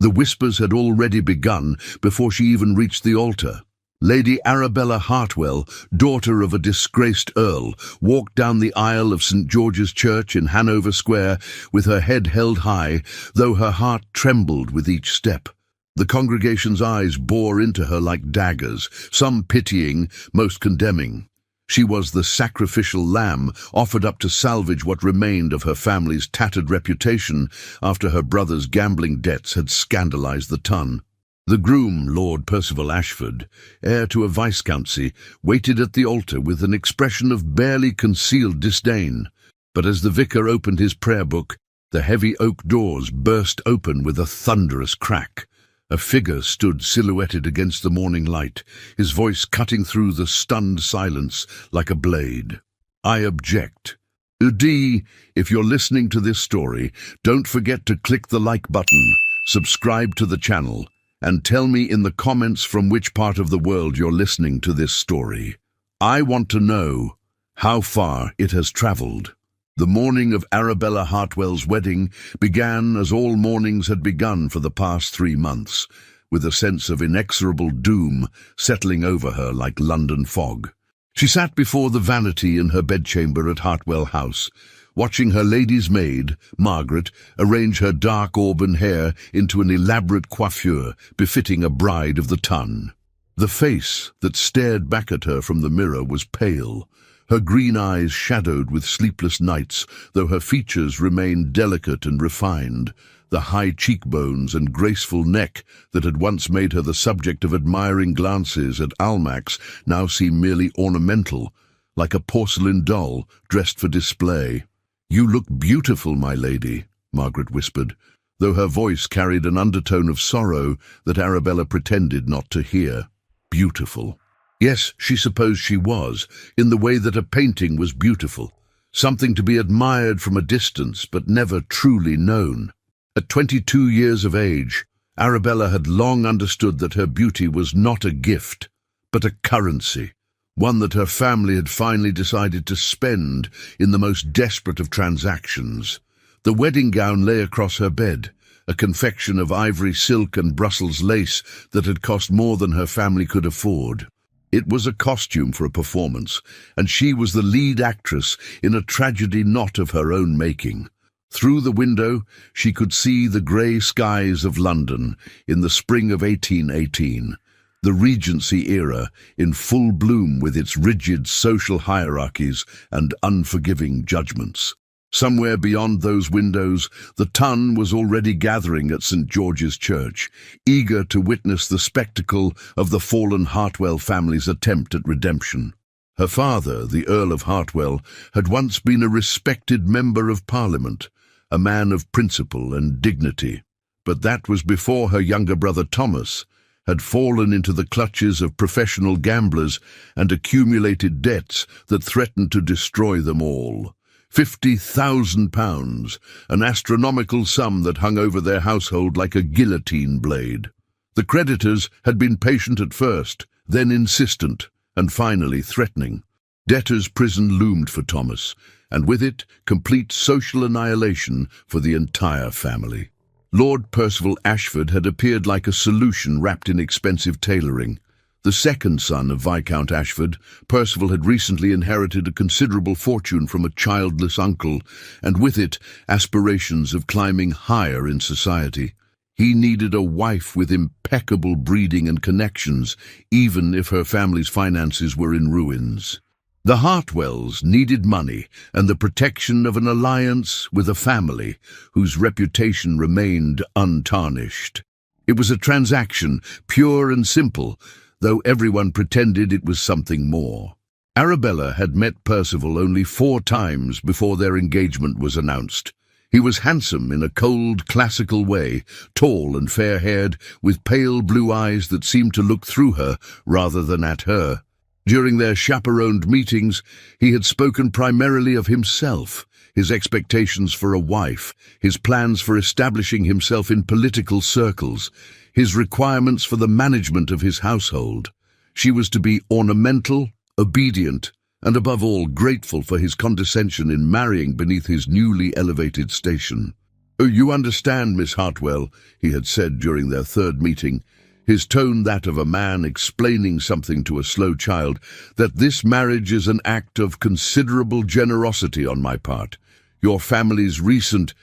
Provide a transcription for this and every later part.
The whispers had already begun before she even reached the altar. Lady Arabella Hartwell, daughter of a disgraced earl, walked down the aisle of St. George's Church in Hanover Square with her head held high, though her heart trembled with each step. The congregation's eyes bore into her like daggers, some pitying, most condemning. She was the sacrificial lamb offered up to salvage what remained of her family's tattered reputation after her brother's gambling debts had scandalized the ton. The groom, Lord Percival Ashford, heir to a viscountcy, waited at the altar with an expression of barely concealed disdain. But as the vicar opened his prayer book, the heavy oak doors burst open with a thunderous crack. A figure stood silhouetted against the morning light, his voice cutting through the stunned silence like a blade. "I object. Udi, if you're listening to this story, don't forget to click the like button, subscribe to the channel, and tell me in the comments from which part of the world you're listening to this story. I want to know how far it has traveled." The morning of Arabella Hartwell's wedding began as all mornings had begun for the past 3 months, with a sense of inexorable doom settling over her like London fog. She sat before the vanity in her bedchamber at Hartwell House, watching her lady's maid, Margaret, arrange her dark auburn hair into an elaborate coiffure befitting a bride of the ton. The face that stared back at her from the mirror was pale, her green eyes shadowed with sleepless nights, though her features remained delicate and refined. The high cheekbones and graceful neck that had once made her the subject of admiring glances at Almack's now seemed merely ornamental, like a porcelain doll dressed for display. "You look beautiful, my lady," Margaret whispered, though her voice carried an undertone of sorrow that Arabella pretended not to hear. Beautiful. Yes, she supposed she was, in the way that a painting was beautiful, something to be admired from a distance but never truly known. At 22 years of age, Arabella had long understood that her beauty was not a gift, but a currency, one that her family had finally decided to spend in the most desperate of transactions. The wedding gown lay across her bed, a confection of ivory silk and Brussels lace that had cost more than her family could afford. It was a costume for a performance, and she was the lead actress in a tragedy not of her own making. Through the window, she could see the grey skies of London in the spring of 1818. The Regency era in full bloom with its rigid social hierarchies and unforgiving judgments. Somewhere beyond those windows, the ton was already gathering at St. George's Church, eager to witness the spectacle of the fallen Hartwell family's attempt at redemption. Her father, the Earl of Hartwell, had once been a respected member of Parliament, a man of principle and dignity. But that was before her younger brother Thomas had fallen into the clutches of professional gamblers and accumulated debts that threatened to destroy them all. £50,000, an astronomical sum that hung over their household like a guillotine blade. The creditors had been patient at first, then insistent, and finally threatening. Debtor's prison loomed for Thomas, and with it, complete social annihilation for the entire family. Lord Percival Ashford had appeared like a solution wrapped in expensive tailoring. The second son of Viscount Ashford, Percival had recently inherited a considerable fortune from a childless uncle, and with it, aspirations of climbing higher in society. He needed a wife with impeccable breeding and connections, even if her family's finances were in ruins. The Hartwells needed money and the protection of an alliance with a family whose reputation remained untarnished. It was a transaction, pure and simple, though everyone pretended it was something more. Arabella had met Percival only 4 times before their engagement was announced. He was handsome in a cold, classical way, tall and fair-haired, with pale blue eyes that seemed to look through her rather than at her. During their chaperoned meetings, he had spoken primarily of himself, his expectations for a wife, his plans for establishing himself in political circles, his requirements for the management of his household. She was to be ornamental, obedient, and above all grateful for his condescension in marrying beneath his newly elevated station. "Oh, you understand, Miss Hartwell," he had said during their third meeting, his tone that of a man explaining something to a slow child, "that this marriage is an act of considerable generosity on my part. Your family's recent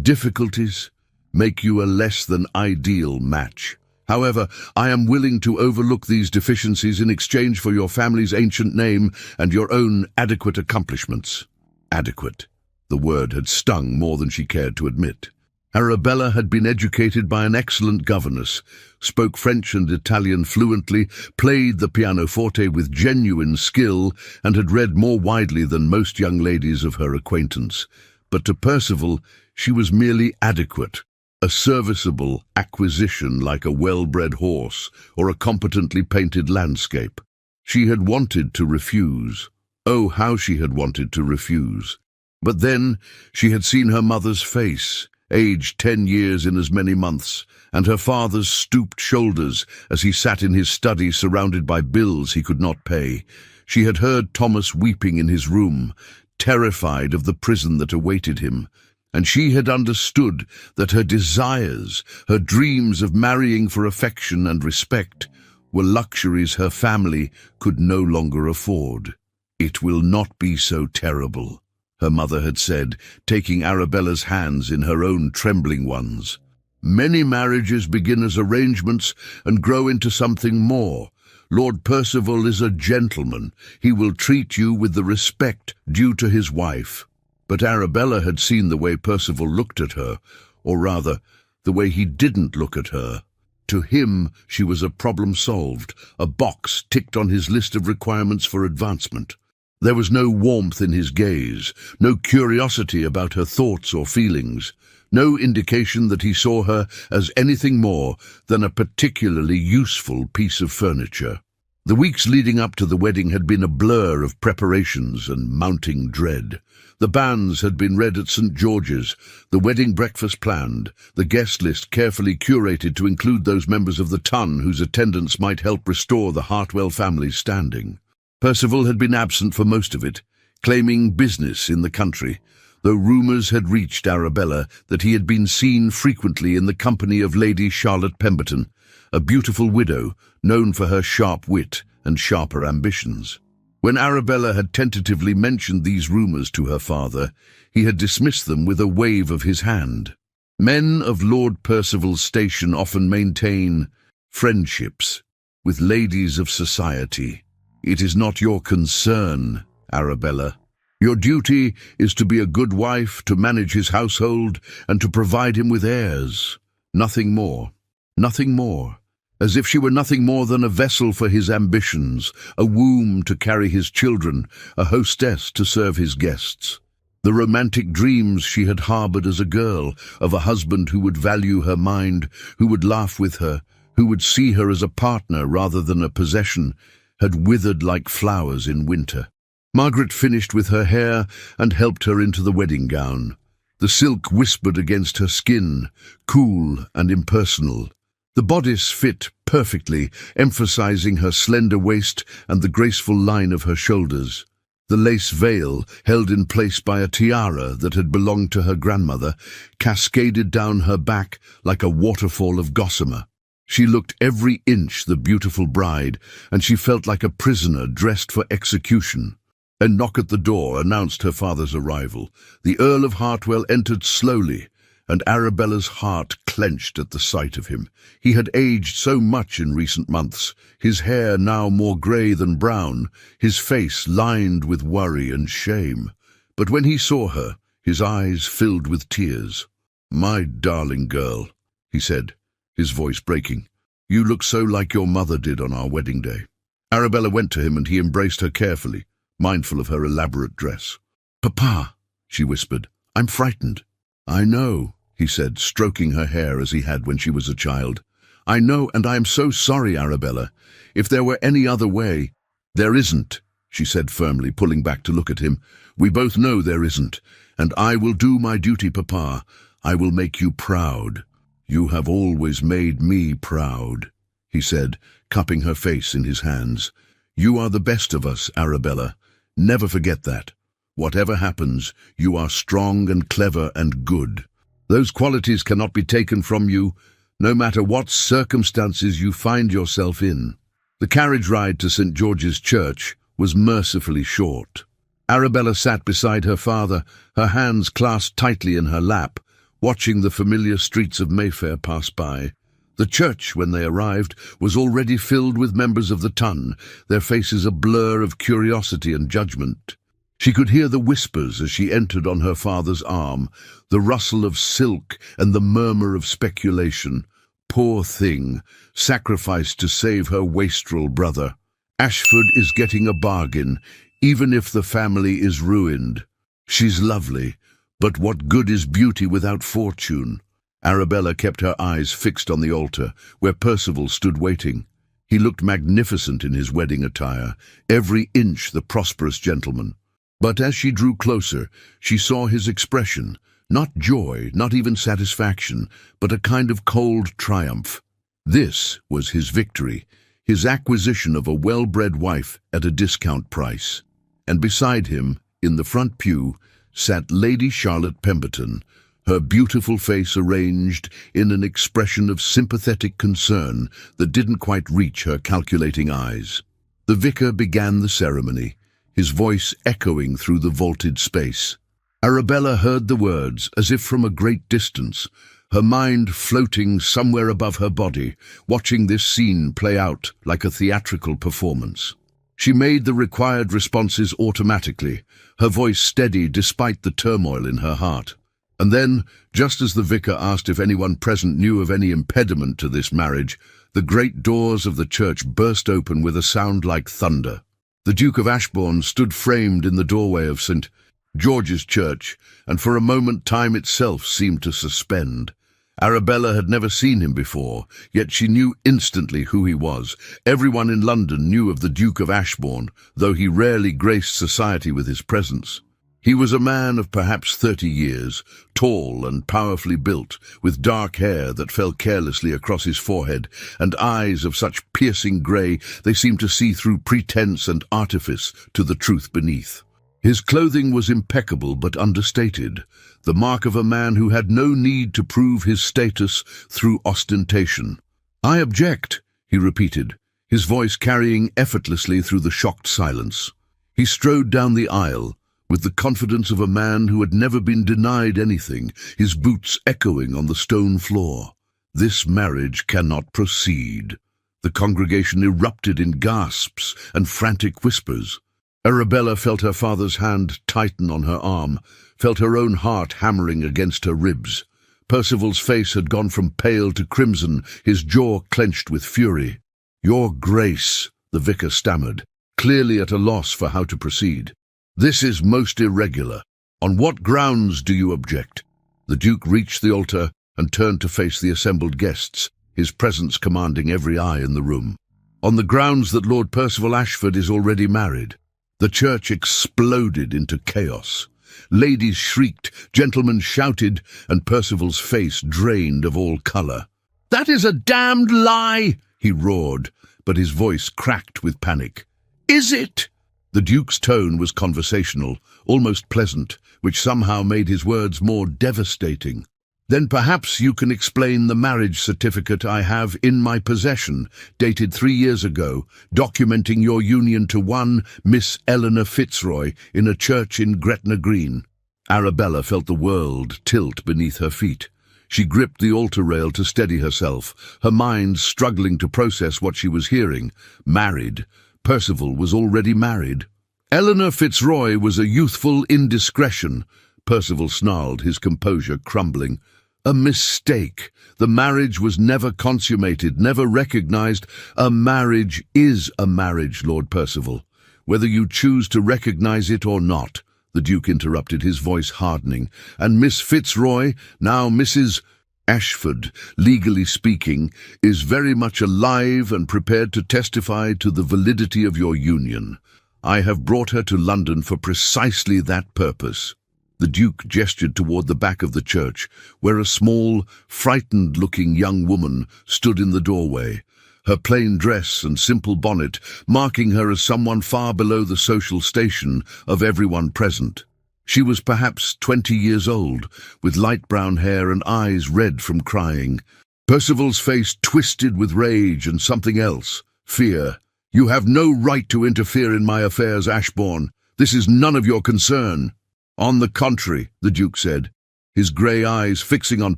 difficulties make you a less than ideal match. However, I am willing to overlook these deficiencies in exchange for your family's ancient name and your own adequate accomplishments." Adequate. The word had stung more than she cared to admit. Arabella had been educated by an excellent governess, spoke French and Italian fluently, played the pianoforte with genuine skill, and had read more widely than most young ladies of her acquaintance. But to Percival, she was merely adequate, a serviceable acquisition like a well-bred horse or a competently painted landscape. She had wanted to refuse. Oh, how she had wanted to refuse. But then she had seen her mother's face, aged 10 years in as many months, and her father's stooped shoulders as he sat in his study surrounded by bills he could not pay. She had heard Thomas weeping in his room, terrified of the prison that awaited him, and she had understood that her desires, her dreams of marrying for affection and respect, were luxuries her family could no longer afford. "It will not be so terrible," her mother had said, taking Arabella's hands in her own trembling ones. "Many marriages begin as arrangements and grow into something more. Lord Percival is a gentleman. He will treat you with the respect due to his wife." But Arabella had seen the way Percival looked at her, or rather, the way he didn't look at her. To him, she was a problem solved, a box ticked on his list of requirements for advancement. There was no warmth in his gaze, no curiosity about her thoughts or feelings, no indication that he saw her as anything more than a particularly useful piece of furniture. The weeks leading up to the wedding had been a blur of preparations and mounting dread. The banns had been read at St. George's, the wedding breakfast planned, the guest list carefully curated to include those members of the ton whose attendance might help restore the Hartwell family's standing. Percival had been absent for most of it, claiming business in the country, though rumours had reached Arabella that he had been seen frequently in the company of Lady Charlotte Pemberton, a beautiful widow known for her sharp wit and sharper ambitions. When Arabella had tentatively mentioned these rumours to her father, he had dismissed them with a wave of his hand. Men of Lord Percival's station often maintain friendships with ladies of society. "It is not your concern, Arabella. Your duty is to be a good wife, to manage his household, and to provide him with heirs. Nothing more. Nothing more." As if she were nothing more than a vessel for his ambitions, a womb to carry his children, a hostess to serve his guests. The romantic dreams she had harboured as a girl, of a husband who would value her mind, who would laugh with her, who would see her as a partner rather than a possession, had withered like flowers in winter. Margaret finished with her hair and helped her into the wedding gown. The silk whispered against her skin, cool and impersonal. The bodice fit perfectly, emphasizing her slender waist and the graceful line of her shoulders. The lace veil, held in place by a tiara that had belonged to her grandmother, cascaded down her back like a waterfall of gossamer. She looked every inch the beautiful bride, and she felt like a prisoner dressed for execution. A knock at the door announced her father's arrival. The Earl of Hartwell entered slowly, and Arabella's heart clenched at the sight of him. He had aged so much in recent months, his hair now more grey than brown, his face lined with worry and shame. But when he saw her, his eyes filled with tears. "My darling girl," he said, his voice breaking, "you look so like your mother did on our wedding day." Arabella went to him and he embraced her carefully, mindful of her elaborate dress. "Papa," she whispered, "I'm frightened." "I know," he said, stroking her hair as he had when she was a child. "I know, and I am so sorry, Arabella. If there were any other way—" "There isn't," she said firmly, pulling back to look at him. "We both know there isn't, and I will do my duty, Papa. I will make you proud. You have always made me proud," he said, cupping her face in his hands. "You are the best of us, Arabella. Never forget that. Whatever happens, you are strong and clever and good." Those qualities cannot be taken from you, no matter what circumstances you find yourself in. The carriage ride to St. George's Church was mercifully short. Arabella sat beside her father, her hands clasped tightly in her lap, watching the familiar streets of Mayfair pass by. The church, when they arrived, was already filled with members of the ton, their faces a blur of curiosity and judgment. She could hear the whispers as she entered on her father's arm, the rustle of silk and the murmur of speculation. Poor thing, sacrificed to save her wastrel brother. Ashford is getting a bargain, even if the family is ruined. She's lovely, but what good is beauty without fortune? Arabella kept her eyes fixed on the altar, where Percival stood waiting. He looked magnificent in his wedding attire, every inch the prosperous gentleman. But as she drew closer, she saw his expression, not joy, not even satisfaction, but a kind of cold triumph. This was his victory, his acquisition of a well-bred wife at a discount price. And beside him, in the front pew, sat Lady Charlotte Pemberton, her beautiful face arranged in an expression of sympathetic concern that didn't quite reach her calculating eyes. The vicar began the ceremony, his voice echoing through the vaulted space. Arabella heard the words as if from a great distance, her mind floating somewhere above her body, watching this scene play out like a theatrical performance. She made the required responses automatically, her voice steady despite the turmoil in her heart. And then, just as the vicar asked if anyone present knew of any impediment to this marriage, the great doors of the church burst open with a sound like thunder. The Duke of Ashbourne stood framed in the doorway of St. George's Church, and for a moment time itself seemed to suspend. Arabella had never seen him before, yet she knew instantly who he was. Everyone in London knew of the Duke of Ashbourne, though he rarely graced society with his presence. He was a man of perhaps 30 years, tall and powerfully built, with dark hair that fell carelessly across his forehead, and eyes of such piercing grey they seemed to see through pretense and artifice to the truth beneath. His clothing was impeccable but understated, the mark of a man who had no need to prove his status through ostentation. "I object," he repeated, his voice carrying effortlessly through the shocked silence. He strode down the aisle, with the confidence of a man who had never been denied anything, his boots echoing on the stone floor. "This marriage cannot proceed." The congregation erupted in gasps and frantic whispers. Arabella felt her father's hand tighten on her arm, felt her own heart hammering against her ribs. Percival's face had gone from pale to crimson, his jaw clenched with fury. "Your Grace," the vicar stammered, clearly at a loss for how to proceed. "This is most irregular. On what grounds do you object?" The Duke reached the altar and turned to face the assembled guests, his presence commanding every eye in the room. "On the grounds that Lord Percival Ashford is already married." The church exploded into chaos. Ladies shrieked, gentlemen shouted, and Percival's face drained of all colour. "That is a damned lie!" he roared, but his voice cracked with panic. "Is it?" The Duke's tone was conversational, almost pleasant, which somehow made his words more devastating. "Then perhaps you can explain the marriage certificate I have in my possession, dated 3 years ago, documenting your union to one Miss Eleanor Fitzroy in a church in Gretna Green." Arabella felt the world tilt beneath her feet. She gripped the altar rail to steady herself, her mind struggling to process what she was hearing. Married. Percival was already married. "Eleanor Fitzroy was a youthful indiscretion," Percival snarled, his composure crumbling. "A mistake. The marriage was never consummated, never recognized. A marriage is a marriage, Lord Percival, whether you choose to recognize it or not," the Duke interrupted, his voice hardening. "And Miss Fitzroy, now Mrs. Ashford, legally speaking, is very much alive and prepared to testify to the validity of your union. I have brought her to London for precisely that purpose." The Duke gestured toward the back of the church, where a small, frightened-looking young woman stood in the doorway, her plain dress and simple bonnet marking her as someone far below the social station of everyone present. She was perhaps 20 years old, with light brown hair and eyes red from crying. Percival's face twisted with rage and something else, fear. "You have no right to interfere in my affairs, Ashbourne. This is none of your concern." "On the contrary," the Duke said, his grey eyes fixing on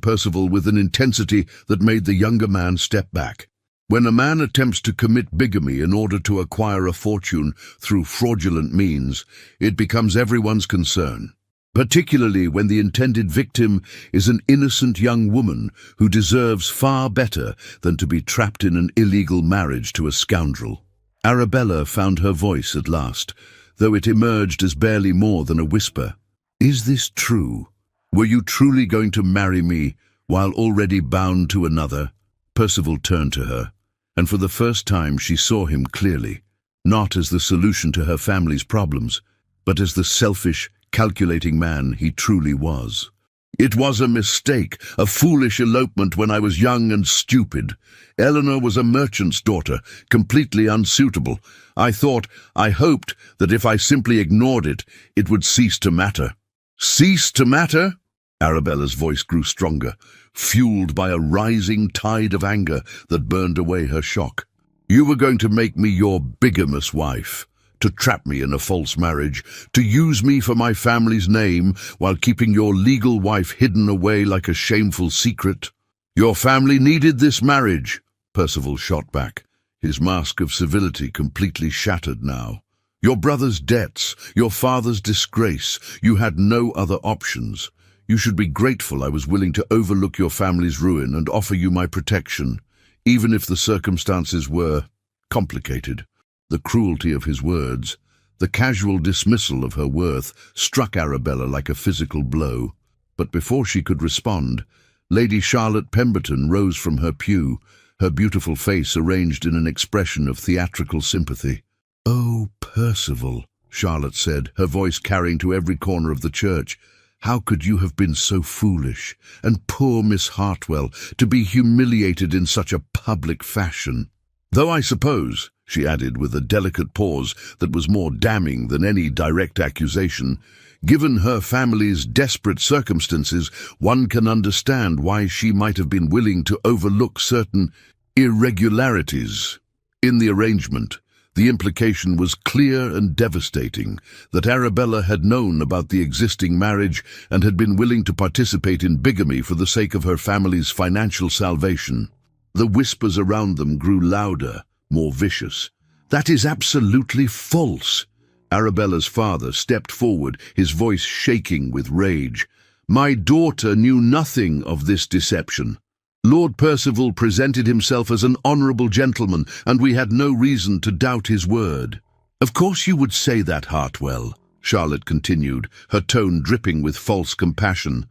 Percival with an intensity that made the younger man step back. "When a man attempts to commit bigamy in order to acquire a fortune through fraudulent means, it becomes everyone's concern, particularly when the intended victim is an innocent young woman who deserves far better than to be trapped in an illegal marriage to a scoundrel." Arabella found her voice at last, though it emerged as barely more than a whisper. "Is this true? Were you truly going to marry me while already bound to another?" Percival turned to her, and for the first time she saw him clearly, not as the solution to her family's problems, but as the selfish, calculating man he truly was. "It was a mistake, a foolish elopement when I was young and stupid. Eleanor was a merchant's daughter, completely unsuitable. I hoped that if I simply ignored it, it would cease to matter." "Cease to matter?" Arabella's voice grew stronger, fueled by a rising tide of anger that burned away her shock. "You were going to make me your bigamous wife, to trap me in a false marriage, to use me for my family's name while keeping your legal wife hidden away like a shameful secret." "Your family needed this marriage," Percival shot back, his mask of civility completely shattered now. "Your brother's debts, your father's disgrace, you had no other options. You should be grateful I was willing to overlook your family's ruin and offer you my protection, even if the circumstances were complicated." The cruelty of his words, the casual dismissal of her worth, struck Arabella like a physical blow. But before she could respond, Lady Charlotte Pemberton rose from her pew, her beautiful face arranged in an expression of theatrical sympathy. "Oh, Percival," Charlotte said, her voice carrying to every corner of the church, "how could you have been so foolish? And poor Miss Hartwell, to be humiliated in such a public fashion. Though I suppose," she added with a delicate pause that was more damning than any direct accusation, "given her family's desperate circumstances, one can understand why she might have been willing to overlook certain irregularities in the arrangement." The implication was clear and devastating, that Arabella had known about the existing marriage and had been willing to participate in bigamy for the sake of her family's financial salvation. The whispers around them grew louder, more vicious. "That is absolutely false." Arabella's father stepped forward, his voice shaking with rage. "My daughter knew nothing of this deception. Lord Percival presented himself as an honourable gentleman, and we had no reason to doubt his word." "Of course you would say that, Hartwell," Charlotte continued, her tone dripping with false compassion.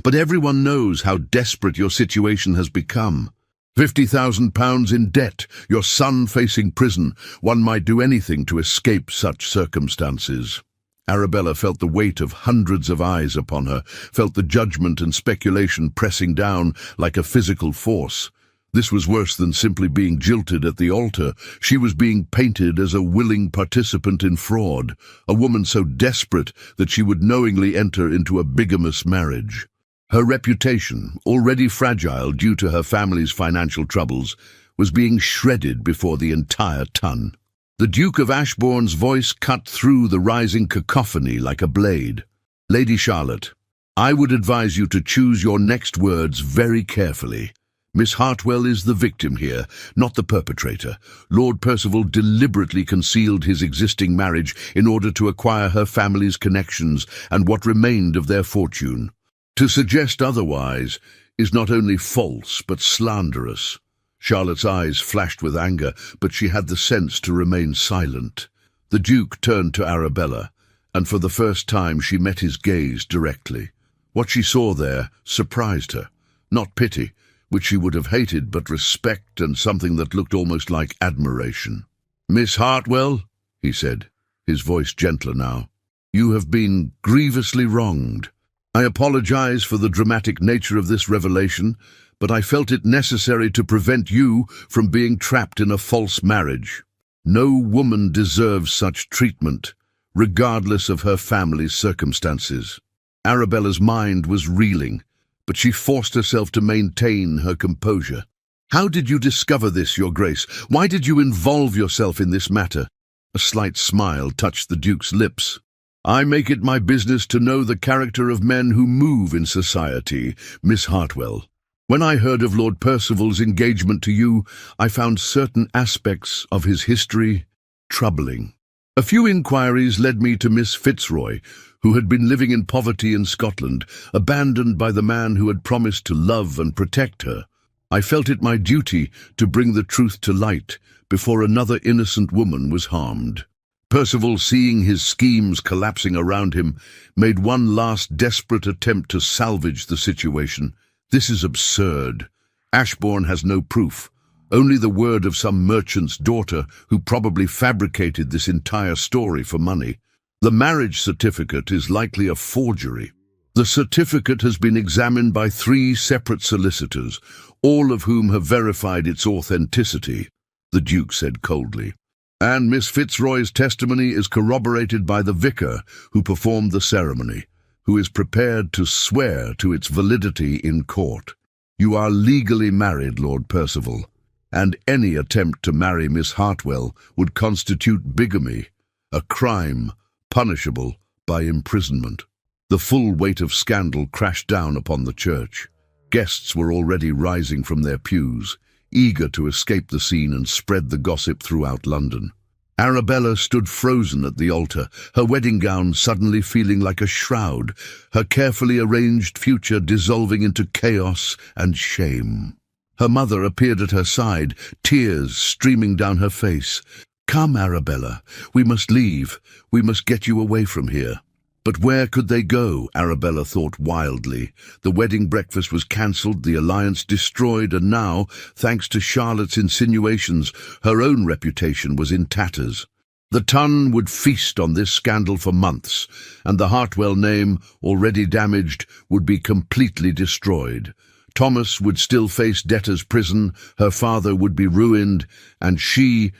"But everyone knows how desperate your situation has become. £50,000 in debt, your son facing prison. One might do anything to escape such circumstances." Arabella felt the weight of hundreds of eyes upon her, felt the judgment and speculation pressing down like a physical force. This was worse than simply being jilted at the altar. She was being painted as a willing participant in fraud, a woman so desperate that she would knowingly enter into a bigamous marriage. Her reputation, already fragile due to her family's financial troubles, was being shredded before the entire ton. The Duke of Ashbourne's voice cut through the rising cacophony like a blade. "Lady Charlotte, I would advise you to choose your next words very carefully. Miss Hartwell is the victim here, not the perpetrator. Lord Percival deliberately concealed his existing marriage in order to acquire her family's connections and what remained of their fortune. To suggest otherwise is not only false but slanderous." Charlotte's eyes flashed with anger, but she had the sense to remain silent. The Duke turned to Arabella, and for the first time she met his gaze directly. What she saw there surprised her. Not pity, which she would have hated, but respect and something that looked almost like admiration. "Miss Hartwell," he said, his voice gentler now, "you have been grievously wronged. I apologize for the dramatic nature of this revelation, but I felt it necessary to prevent you from being trapped in a false marriage. No woman deserves such treatment. regardless of her family's circumstances. Arabella's mind was reeling, but she forced herself to maintain her composure. "How did you discover this, Your Grace? Why did you involve yourself in this matter?" A slight smile touched the Duke's lips. "I make it my business to know the character of men who move in society, Miss Hartwell. When I heard of Lord Percival's engagement to you, I found certain aspects of his history troubling. A few inquiries led me to Miss Fitzroy, who had been living in poverty in Scotland, abandoned by the man who had promised to love and protect her. I felt it my duty to bring the truth to light before another innocent woman was harmed. Percival, seeing his schemes collapsing around him, made one last desperate attempt to salvage the situation. This is absurd. Ashbourne has no proof, only the word of some merchant's daughter who probably fabricated this entire story for money. The marriage certificate is likely a forgery. The certificate has been examined by 3 separate solicitors, all of whom have verified its authenticity," the Duke said coldly. "And Miss Fitzroy's testimony is corroborated by the vicar who performed the ceremony, who is prepared to swear to its validity in court. You are legally married, Lord Percival, and any attempt to marry Miss Hartwell would constitute bigamy, a crime punishable by imprisonment." The full weight of scandal crashed down upon the church. Guests were already rising from their pews, eager to escape the scene and spread the gossip throughout London. Arabella stood frozen at the altar, her wedding gown suddenly feeling like a shroud, her carefully arranged future dissolving into chaos and shame. Her mother appeared at her side, tears streaming down her face. "Come, Arabella, we must leave. We must get you away from here." But where could they go? Arabella thought wildly. The wedding breakfast was cancelled, the alliance destroyed, and now, thanks to Charlotte's insinuations, her own reputation was in tatters. The Ton would feast on this scandal for months, and the Hartwell name, already damaged, would be completely destroyed. Thomas would still face debtor's prison, her father would be ruined, and she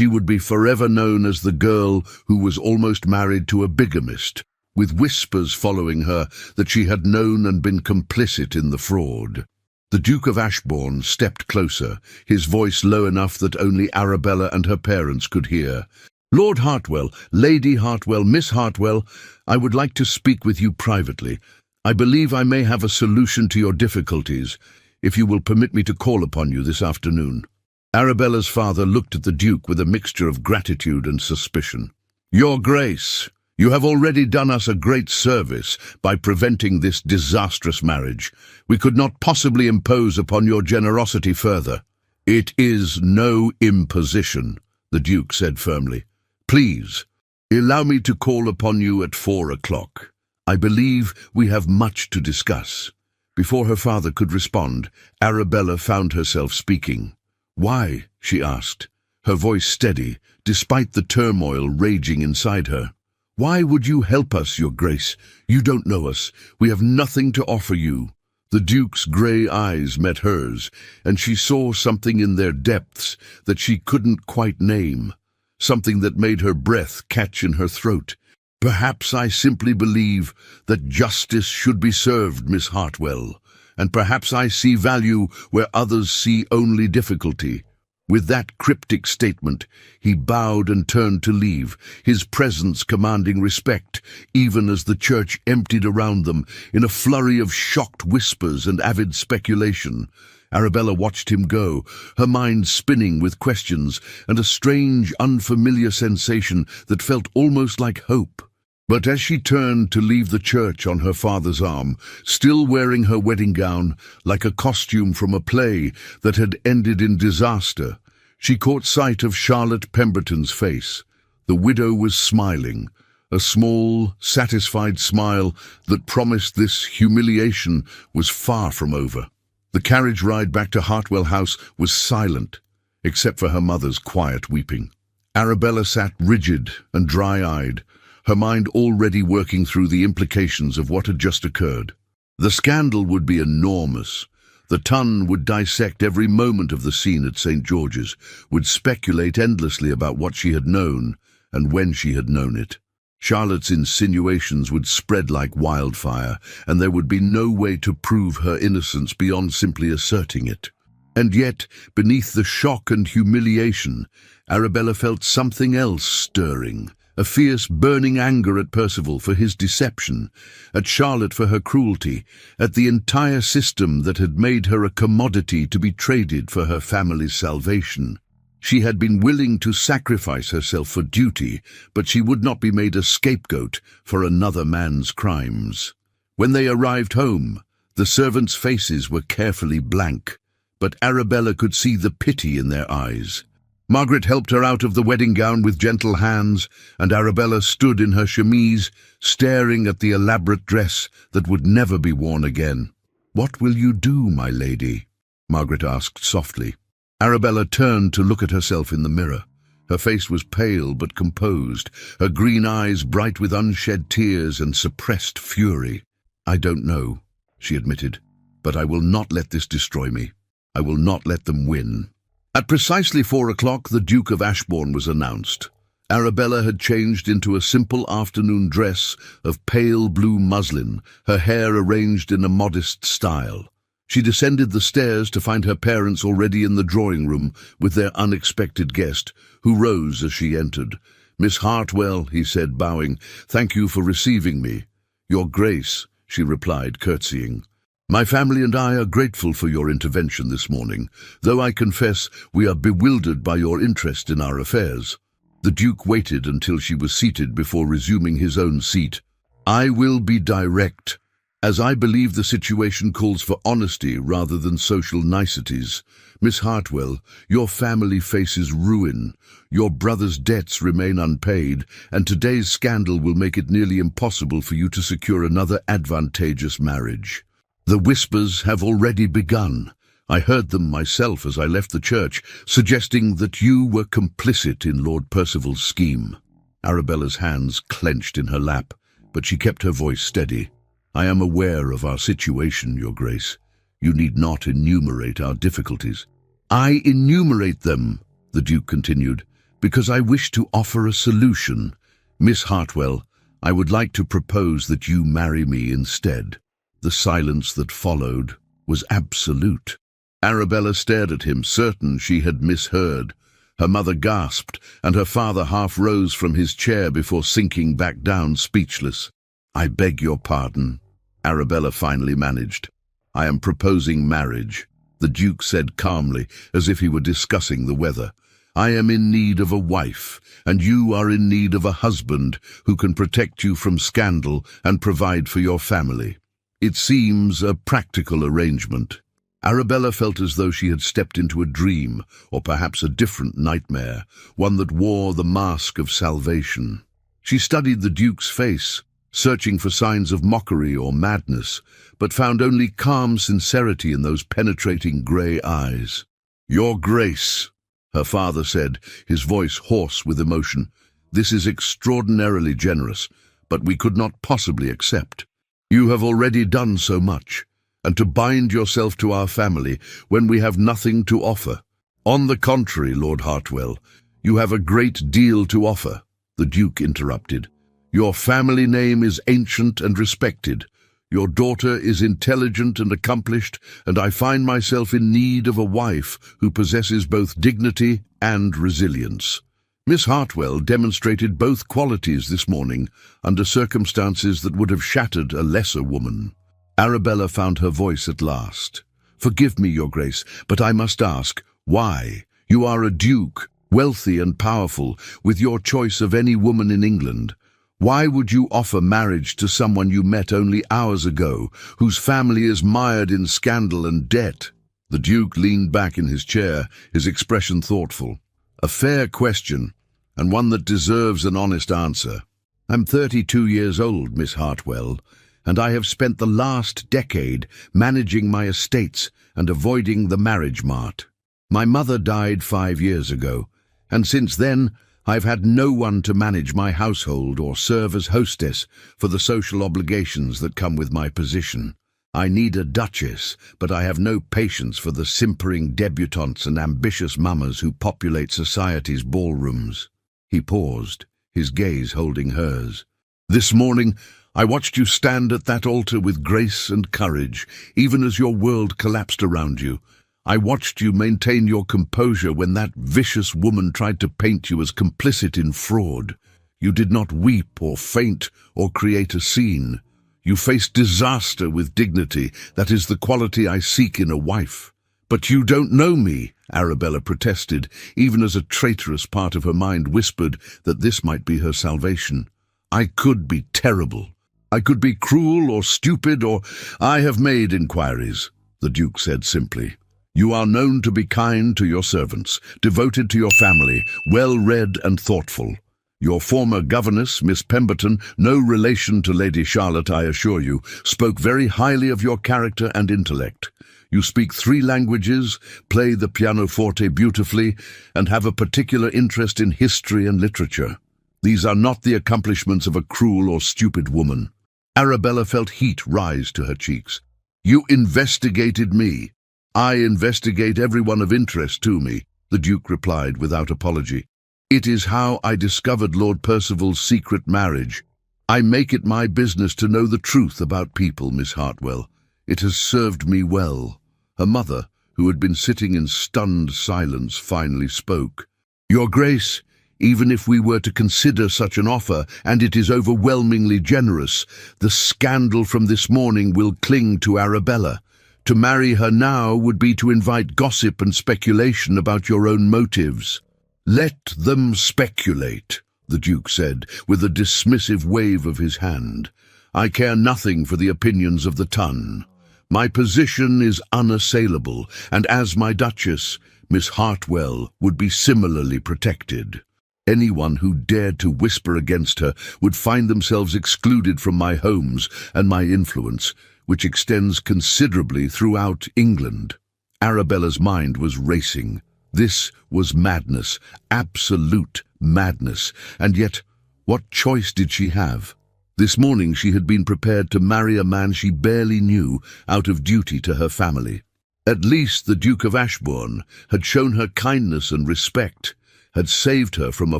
would be forever known as the girl who was almost married to a bigamist, with whispers following her that she had known and been complicit in the fraud. The Duke of Ashbourne stepped closer, his voice low enough that only Arabella and her parents could hear. "Lord Hartwell, Lady Hartwell, Miss Hartwell, I would like to speak with you privately. I believe I may have a solution to your difficulties, if you will permit me to call upon you this afternoon." Arabella's father looked at the Duke with a mixture of gratitude and suspicion. "Your Grace, you have already done us a great service by preventing this disastrous marriage. We could not possibly impose upon your generosity further." "It is no imposition," the Duke said firmly. "Please, allow me to call upon you at 4 o'clock. I believe we have much to discuss." Before her father could respond, Arabella found herself speaking. "Why?" she asked, her voice steady, despite the turmoil raging inside her. "Why would you help us, Your Grace? You don't know us. We have nothing to offer you." The Duke's grey eyes met hers, and she saw something in their depths that she couldn't quite name, something that made her breath catch in her throat. "Perhaps I simply believe that justice should be served, Miss Hartwell, and perhaps I see value where others see only difficulty." With that cryptic statement, he bowed and turned to leave, his presence commanding respect, even as the church emptied around them in a flurry of shocked whispers and avid speculation. Arabella watched him go, her mind spinning with questions and a strange, unfamiliar sensation that felt almost like hope. But as she turned to leave the church on her father's arm, still wearing her wedding gown like a costume from a play that had ended in disaster, she caught sight of Charlotte Pemberton's face. The widow was smiling, a small, satisfied smile that promised this humiliation was far from over. The carriage ride back to Hartwell House was silent, except for her mother's quiet weeping. Arabella sat rigid and dry-eyed, her mind already working through the implications of what had just occurred. The scandal would be enormous. The Ton would dissect every moment of the scene at St. George's, would speculate endlessly about what she had known and when she had known it. Charlotte's insinuations would spread like wildfire, and there would be no way to prove her innocence beyond simply asserting it. And yet, beneath the shock and humiliation, Arabella felt something else stirring. A fierce, burning anger at Percival for his deception, at Charlotte for her cruelty, at the entire system that had made her a commodity to be traded for her family's salvation. She had been willing to sacrifice herself for duty, but she would not be made a scapegoat for another man's crimes. When they arrived home, the servants' faces were carefully blank, but Arabella could see the pity in their eyes. Margaret helped her out of the wedding gown with gentle hands, and Arabella stood in her chemise, staring at the elaborate dress that would never be worn again. "What will you do, my lady?" Margaret asked softly. Arabella turned to look at herself in the mirror. Her face was pale but composed, her green eyes bright with unshed tears and suppressed fury. "I don't know," she admitted, "but I will not let this destroy me. I will not let them win." At precisely 4 o'clock, the Duke of Ashbourne was announced. Arabella had changed into a simple afternoon dress of pale blue muslin, her hair arranged in a modest style. She descended the stairs to find her parents already in the drawing-room with their unexpected guest, who rose as she entered. "Miss Hartwell," he said, bowing, "thank you for receiving me." "Your Grace," she replied, curtsying. "My family and I are grateful for your intervention this morning, though I confess we are bewildered by your interest in our affairs." The Duke waited until she was seated before resuming his own seat. "I will be direct, as I believe the situation calls for honesty rather than social niceties. Miss Hartwell, your family faces ruin. Your brother's debts remain unpaid, and today's scandal will make it nearly impossible for you to secure another advantageous marriage. The whispers have already begun. I heard them myself as I left the church, suggesting that you were complicit in Lord Percival's scheme." Arabella's hands clenched in her lap, but she kept her voice steady. "I am aware of our situation, Your Grace. You need not enumerate our difficulties." "I enumerate them," the Duke continued, "because I wish to offer a solution. Miss Hartwell, I would like to propose that you marry me instead." The silence that followed was absolute. Arabella stared at him, certain she had misheard. Her mother gasped, and her father half rose from his chair before sinking back down, speechless. "I beg your pardon," Arabella finally managed. "I am proposing marriage," the Duke said calmly, as if he were discussing the weather. "I am in need of a wife, and you are in need of a husband who can protect you from scandal and provide for your family. It seems a practical arrangement." Arabella felt as though she had stepped into a dream, or perhaps a different nightmare, one that wore the mask of salvation. She studied the Duke's face, searching for signs of mockery or madness, but found only calm sincerity in those penetrating grey eyes. "Your Grace," her father said, his voice hoarse with emotion, "this is extraordinarily generous, but we could not possibly accept. You have already done so much, and to bind yourself to our family when we have nothing to offer. On the contrary, Lord Hartwell, you have a great deal to offer," the Duke interrupted. "Your family name is ancient and respected. Your daughter is intelligent and accomplished, and I find myself in need of a wife who possesses both dignity and resilience. Miss Hartwell demonstrated both qualities this morning under circumstances that would have shattered a lesser woman." Arabella found her voice at last. "Forgive me, Your Grace, but I must ask, why? You are a duke, wealthy and powerful, with your choice of any woman in England. Why would you offer marriage to someone you met only hours ago, whose family is mired in scandal and debt?" The Duke leaned back in his chair, his expression thoughtful. "A fair question, and one that deserves an honest answer. I'm 32 years old, Miss Hartwell, and I have spent the last decade managing my estates and avoiding the marriage mart. My mother died 5 years ago, and since then I've had no one to manage my household or serve as hostess for the social obligations that come with my position. I need a duchess, but I have no patience for the simpering debutantes and ambitious mammas who populate society's ballrooms." He paused, his gaze holding hers. This morning, I watched you stand at that altar with grace and courage, even as your world collapsed around you. I watched you maintain your composure when that vicious woman tried to paint you as complicit in fraud. You did not weep or faint or create a scene. You faced disaster with dignity. That is the quality I seek in a wife. But you don't know me, Arabella protested, even as a traitorous part of her mind whispered that this might be her salvation. I could be terrible. I could be cruel or stupid or... I have made inquiries, the Duke said simply. You are known to be kind to your servants, devoted to your family, well-read and thoughtful. Your former governess, Miss Pemberton, no relation to Lady Charlotte, I assure you, spoke very highly of your character and intellect. You speak 3 languages, play the pianoforte beautifully, and have a particular interest in history and literature. These are not the accomplishments of a cruel or stupid woman. Arabella felt heat rise to her cheeks. You investigated me. I investigate everyone of interest to me, the Duke replied without apology. It is how I discovered Lord Percival's secret marriage. I make it my business to know the truth about people, Miss Hartwell. It has served me well. Her mother, who had been sitting in stunned silence, finally spoke. Your Grace, even if we were to consider such an offer, and it is overwhelmingly generous, the scandal from this morning will cling to Arabella. To marry her now would be to invite gossip and speculation about your own motives. Let them speculate, the Duke said, with a dismissive wave of his hand. I care nothing for the opinions of the ton. My position is unassailable, and as my Duchess, Miss Hartwell would be similarly protected. Anyone who dared to whisper against her would find themselves excluded from my homes and my influence, which extends considerably throughout England. Arabella's mind was racing. This was madness, absolute madness, and yet what choice did she have? This morning she had been prepared to marry a man she barely knew out of duty to her family. At least the Duke of Ashbourne had shown her kindness and respect, had saved her from a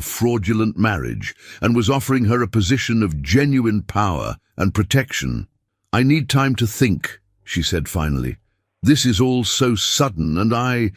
fraudulent marriage, and was offering her a position of genuine power and protection. I need time to think, she said finally. This is all so sudden, and I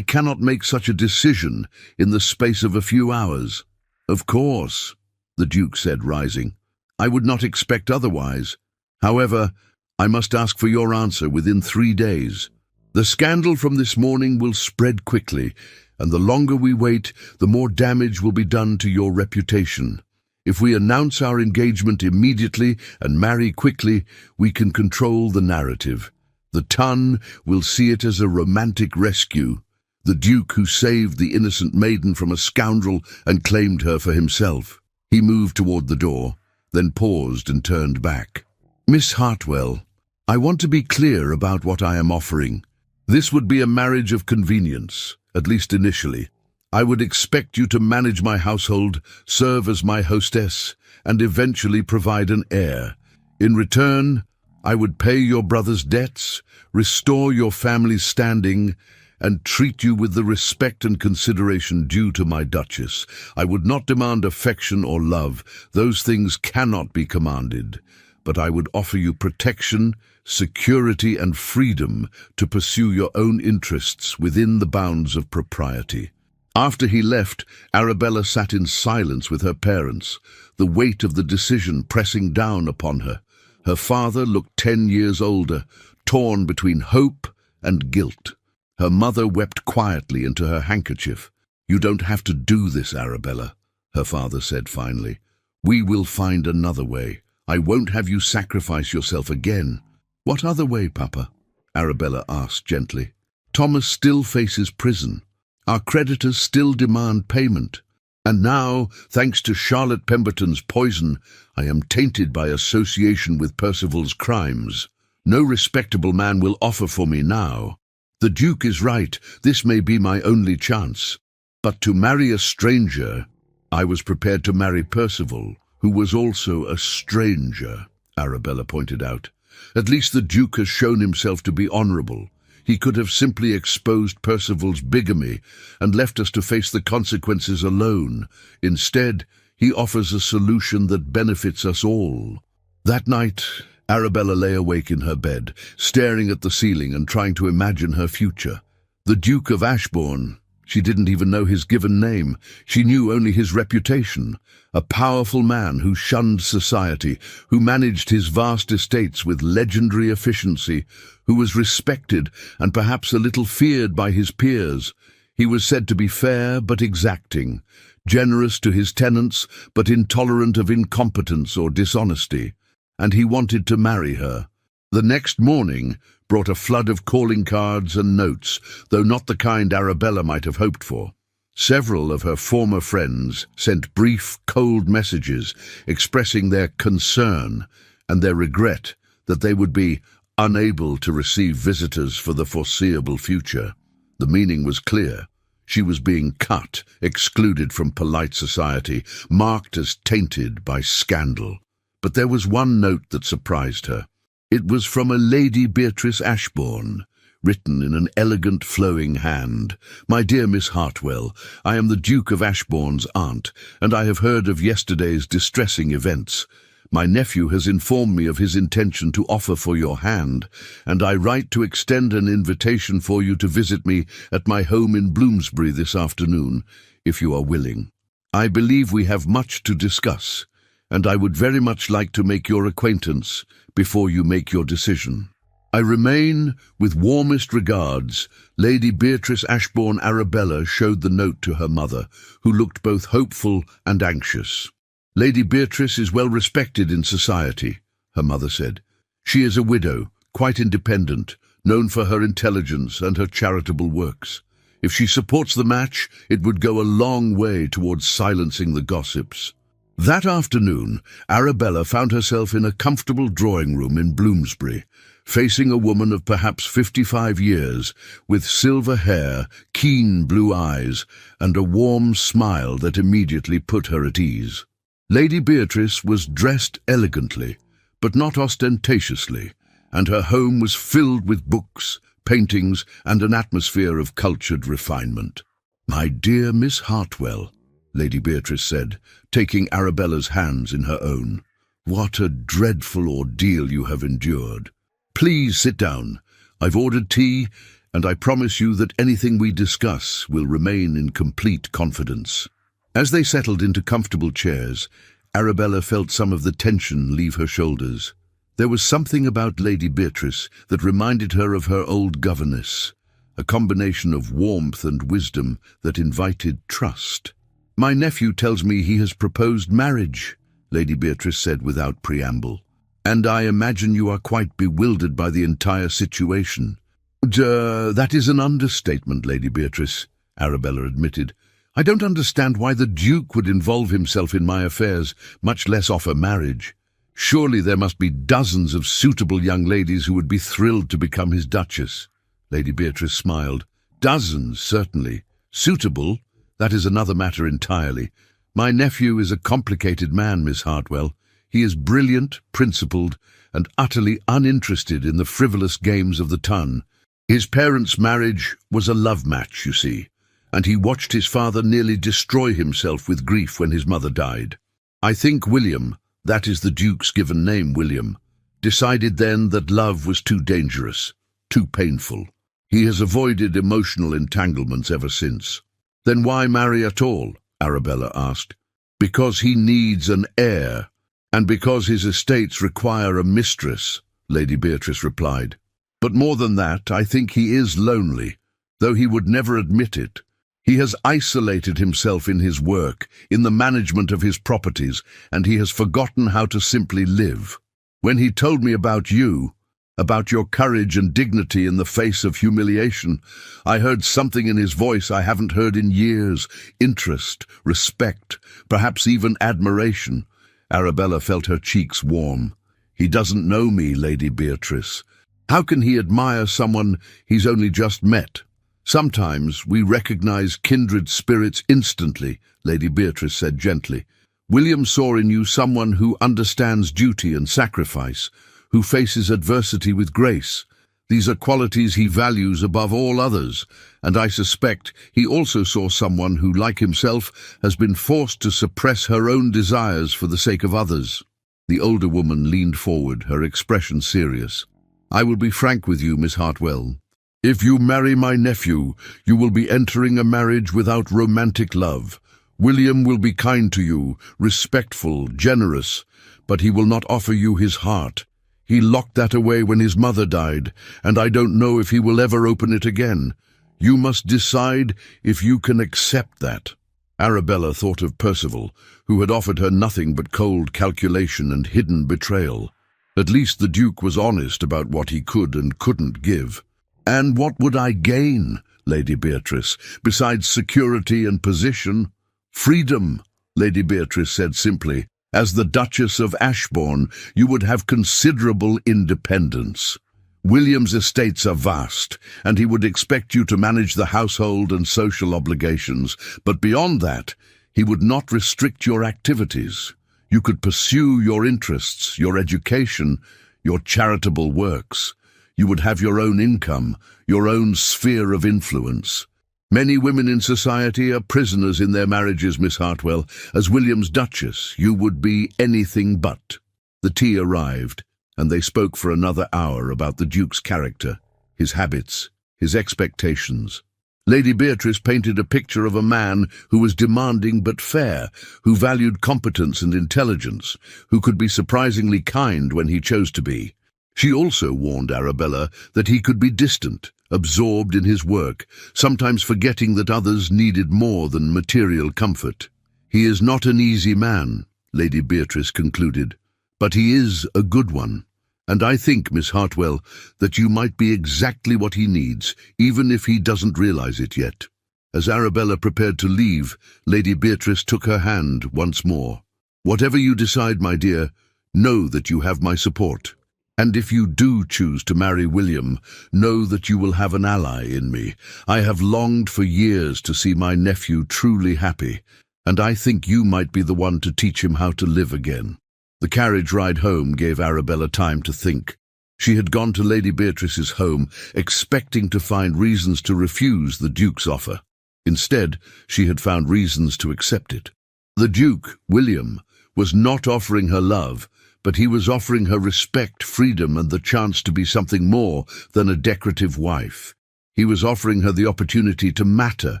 cannot make such a decision in the space of a few hours. Of course, the Duke said, rising. I would not expect otherwise. However, I must ask for your answer within 3 days. The scandal from this morning will spread quickly, and the longer we wait, the more damage will be done to your reputation. If we announce our engagement immediately and marry quickly, we can control the narrative. The ton will see it as a romantic rescue. The Duke who saved the innocent maiden from a scoundrel and claimed her for himself. He moved toward the door, then paused and turned back. Miss Hartwell, I want to be clear about what I am offering. This would be a marriage of convenience, at least initially. I would expect you to manage my household, serve as my hostess, and eventually provide an heir. In return, I would pay your brother's debts, restore your family's standing, and treat you with the respect and consideration due to my Duchess. I would not demand affection or love. Those things cannot be commanded. But I would offer you protection, security, and freedom to pursue your own interests within the bounds of propriety. After he left, Arabella sat in silence with her parents, the weight of the decision pressing down upon her. Her father looked 10 years older, torn between hope and guilt. Her mother wept quietly into her handkerchief. You don't have to do this, Arabella, her father said finally. We will find another way. I won't have you sacrifice yourself again. What other way, Papa? Arabella asked gently. Thomas still faces prison. Our creditors still demand payment. And now, thanks to Charlotte Pemberton's poison, I am tainted by association with Percival's crimes. No respectable man will offer for me now. The Duke is right, this may be my only chance. But to marry a stranger, I was prepared to marry Percival, who was also a stranger, Arabella pointed out. At least the Duke has shown himself to be honourable. He could have simply exposed Percival's bigamy and left us to face the consequences alone. Instead, He offers a solution that benefits us all. That night, Arabella lay awake in her bed, staring at the ceiling and trying to imagine her future. The Duke of Ashbourne, she didn't even know his given name. She knew only his reputation. A powerful man who shunned society, who managed his vast estates with legendary efficiency, who was respected and perhaps a little feared by his peers. He was said to be fair but exacting, generous to his tenants but intolerant of incompetence or dishonesty. And he wanted to marry her. The next morning brought a flood of calling cards and notes, though not the kind Arabella might have hoped for. Several of her former friends sent brief, cold messages expressing their concern and their regret that they would be unable to receive visitors for the foreseeable future. The meaning was clear. She was being cut, excluded from polite society, marked as tainted by scandal. But there was one note that surprised her. It was from a Lady Beatrice Ashbourne, written in an elegant, flowing hand. "My dear Miss Hartwell, I am the Duke of Ashbourne's aunt, and I have heard of yesterday's distressing events. My nephew has informed me of his intention to offer for your hand, and I write to extend an invitation for you to visit me at my home in Bloomsbury this afternoon, if you are willing. I believe we have much to discuss, and I would very much like to make your acquaintance before you make your decision. I remain, with warmest regards." Lady Beatrice Ashbourne Arabella showed the note to her mother, who looked both hopeful and anxious. "Lady Beatrice is well respected in society," her mother said. "She is a widow, quite independent, known for her intelligence and her charitable works. If she supports the match, it would go a long way towards silencing the gossips." That afternoon, Arabella found herself in a comfortable drawing-room in Bloomsbury, facing a woman of perhaps 55 years, with silver hair, keen blue eyes, and a warm smile that immediately put her at ease. Lady Beatrice was dressed elegantly, but not ostentatiously, and her home was filled with books, paintings, and an atmosphere of cultured refinement. "My dear Miss Hartwell," Lady Beatrice said, taking Arabella's hands in her own, "what a dreadful ordeal you have endured. Please sit down. I've ordered tea, and I promise you that anything we discuss will remain in complete confidence." As they settled into comfortable chairs, Arabella felt some of the tension leave her shoulders. There was something about Lady Beatrice that reminded her of her old governess, a combination of warmth and wisdom that invited trust. "My nephew tells me he has proposed marriage," Lady Beatrice said without preamble. "And I imagine you are quite bewildered by the entire situation." That is an understatement, Lady Beatrice," Arabella admitted. "I don't understand why the Duke would involve himself in my affairs, much less offer marriage. Surely there must be dozens of suitable young ladies who would be thrilled to become his Duchess." Lady Beatrice smiled. "Dozens, certainly. Suitable? That is another matter entirely. My nephew is a complicated man, Miss Hartwell. He is brilliant, principled, and utterly uninterested in the frivolous games of the tongue. His parents' marriage was a love match, you see, and he watched his father nearly destroy himself with grief when his mother died. I think William, that is the Duke's given name, William, decided then that love was too dangerous, too painful. He has avoided emotional entanglements ever since." "Then why marry at all?" Arabella asked. "Because he needs an heir, and because his estates require a mistress," Lady Beatrice replied. "But more than that, I think he is lonely, though he would never admit it. He has isolated himself in his work, in the management of his properties, and he has forgotten how to simply live. When he told me about you, about your courage and dignity in the face of humiliation, I heard something in his voice I haven't heard in years: interest, respect, perhaps even admiration." Arabella felt her cheeks warm. "He doesn't know me, Lady Beatrice. How can he admire someone he's only just met?" "Sometimes we recognize kindred spirits instantly," Lady Beatrice said gently. "William saw in you someone who understands duty and sacrifice, who faces adversity with grace. These are qualities he values above all others, and I suspect he also saw someone who, like himself, has been forced to suppress her own desires for the sake of others." The older woman leaned forward, her expression serious. "I will be frank with you, Miss Hartwell. If you marry my nephew, you will be entering a marriage without romantic love. William will be kind to you, respectful, generous, but he will not offer you his heart. He locked that away when his mother died, and I don't know if he will ever open it again. You must decide if you can accept that." Arabella thought of Percival, who had offered her nothing but cold calculation and hidden betrayal. At least the Duke was honest about what he could and couldn't give. "And what would I gain, Lady Beatrice, besides security and position?" "Freedom," Lady Beatrice said simply. "As the Duchess of Ashbourne, you would have considerable independence. William's estates are vast, and he would expect you to manage the household and social obligations, but beyond that, he would not restrict your activities. You could pursue your interests, your education, your charitable works. You would have your own income, your own sphere of influence. Many women in society are prisoners in their marriages, Miss Hartwell. As William's Duchess, you would be anything but." The tea arrived, and they spoke for another hour about the Duke's character, his habits, his expectations. Lady Beatrice painted a picture of a man who was demanding but fair, who valued competence and intelligence, who could be surprisingly kind when he chose to be. She also warned Arabella that he could be distant, absorbed in his work, sometimes forgetting that others needed more than material comfort. "He is not an easy man," Lady Beatrice concluded, "but he is a good one. And I think, Miss Hartwell, that you might be exactly what he needs, even if he doesn't realize it yet." As Arabella prepared to leave, Lady Beatrice took her hand once more. "Whatever you decide, my dear, know that you have my support. And if you do choose to marry William, know that you will have an ally in me. I have longed for years to see my nephew truly happy, and I think you might be the one to teach him how to live again." The carriage ride home gave Arabella time to think. She had gone to Lady Beatrice's home, expecting to find reasons to refuse the Duke's offer. Instead, she had found reasons to accept it. The Duke, William, was not offering her love, but he was offering her respect, freedom, and the chance to be something more than a decorative wife. He was offering her the opportunity to matter,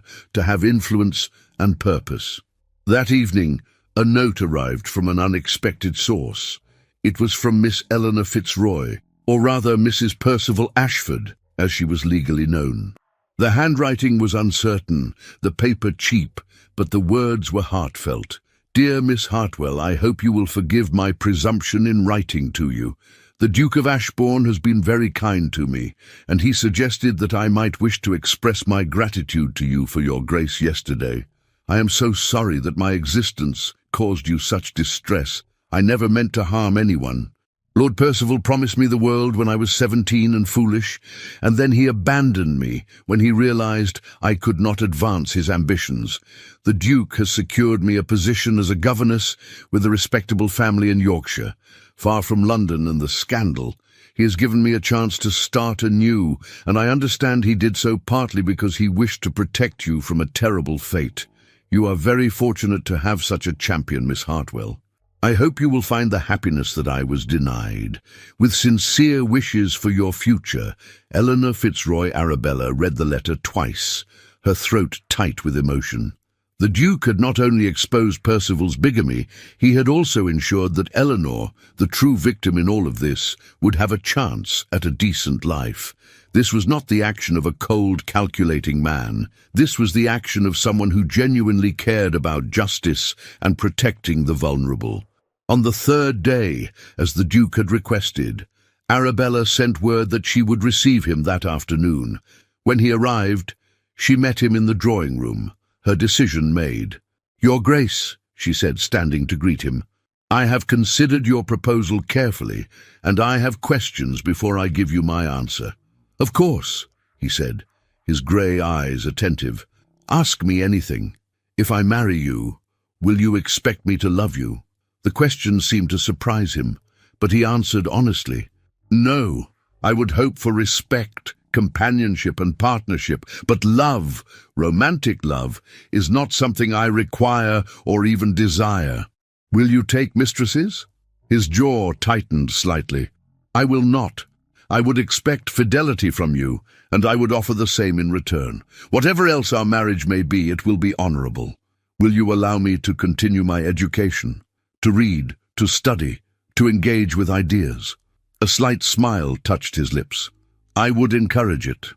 to have influence and purpose. That evening, a note arrived from an unexpected source. It was from Miss Eleanor Fitzroy, or rather Mrs. Percival Ashford, as she was legally known. The handwriting was uncertain, the paper cheap, but the words were heartfelt. "Dear Miss Hartwell, I hope you will forgive my presumption in writing to you. The Duke of Ashbourne has been very kind to me, and he suggested that I might wish to express my gratitude to you for your grace yesterday. I am so sorry that my existence caused you such distress. I never meant to harm anyone. Lord Percival promised me the world when I was 17 and foolish, and then he abandoned me when he realized I could not advance his ambitions. The Duke has secured me a position as a governess with a respectable family in Yorkshire, far from London and the scandal. He has given me a chance to start anew, and I understand he did so partly because he wished to protect you from a terrible fate. You are very fortunate to have such a champion, Miss Hartwell. I hope you will find the happiness that I was denied. With sincere wishes for your future." Eleanor Fitzroy Arabella read the letter twice, her throat tight with emotion. The Duke had not only exposed Percival's bigamy, he had also ensured that Eleanor, the true victim in all of this, would have a chance at a decent life. This was not the action of a cold, calculating man. This was the action of someone who genuinely cared about justice and protecting the vulnerable. On the third day, as the Duke had requested, Arabella sent word that she would receive him that afternoon. When he arrived, she met him in the drawing room, her decision made. "Your Grace," she said, standing to greet him, "I have considered your proposal carefully, and I have questions before I give you my answer." "Of course," he said, his grey eyes attentive. "Ask me anything. If I marry you, will you expect me to love you?" The question seemed to surprise him, but he answered honestly, "No, I would hope for respect, companionship and partnership, but love, romantic love, is not something I require or even desire. Will you take mistresses? His jaw tightened slightly. I will not. I would expect fidelity from you, and I would offer the same in return. Whatever else our marriage may be, it will be honorable. Will you allow me to continue my education, to read, to study, to engage with ideas? A slight smile touched his lips. I would encourage it.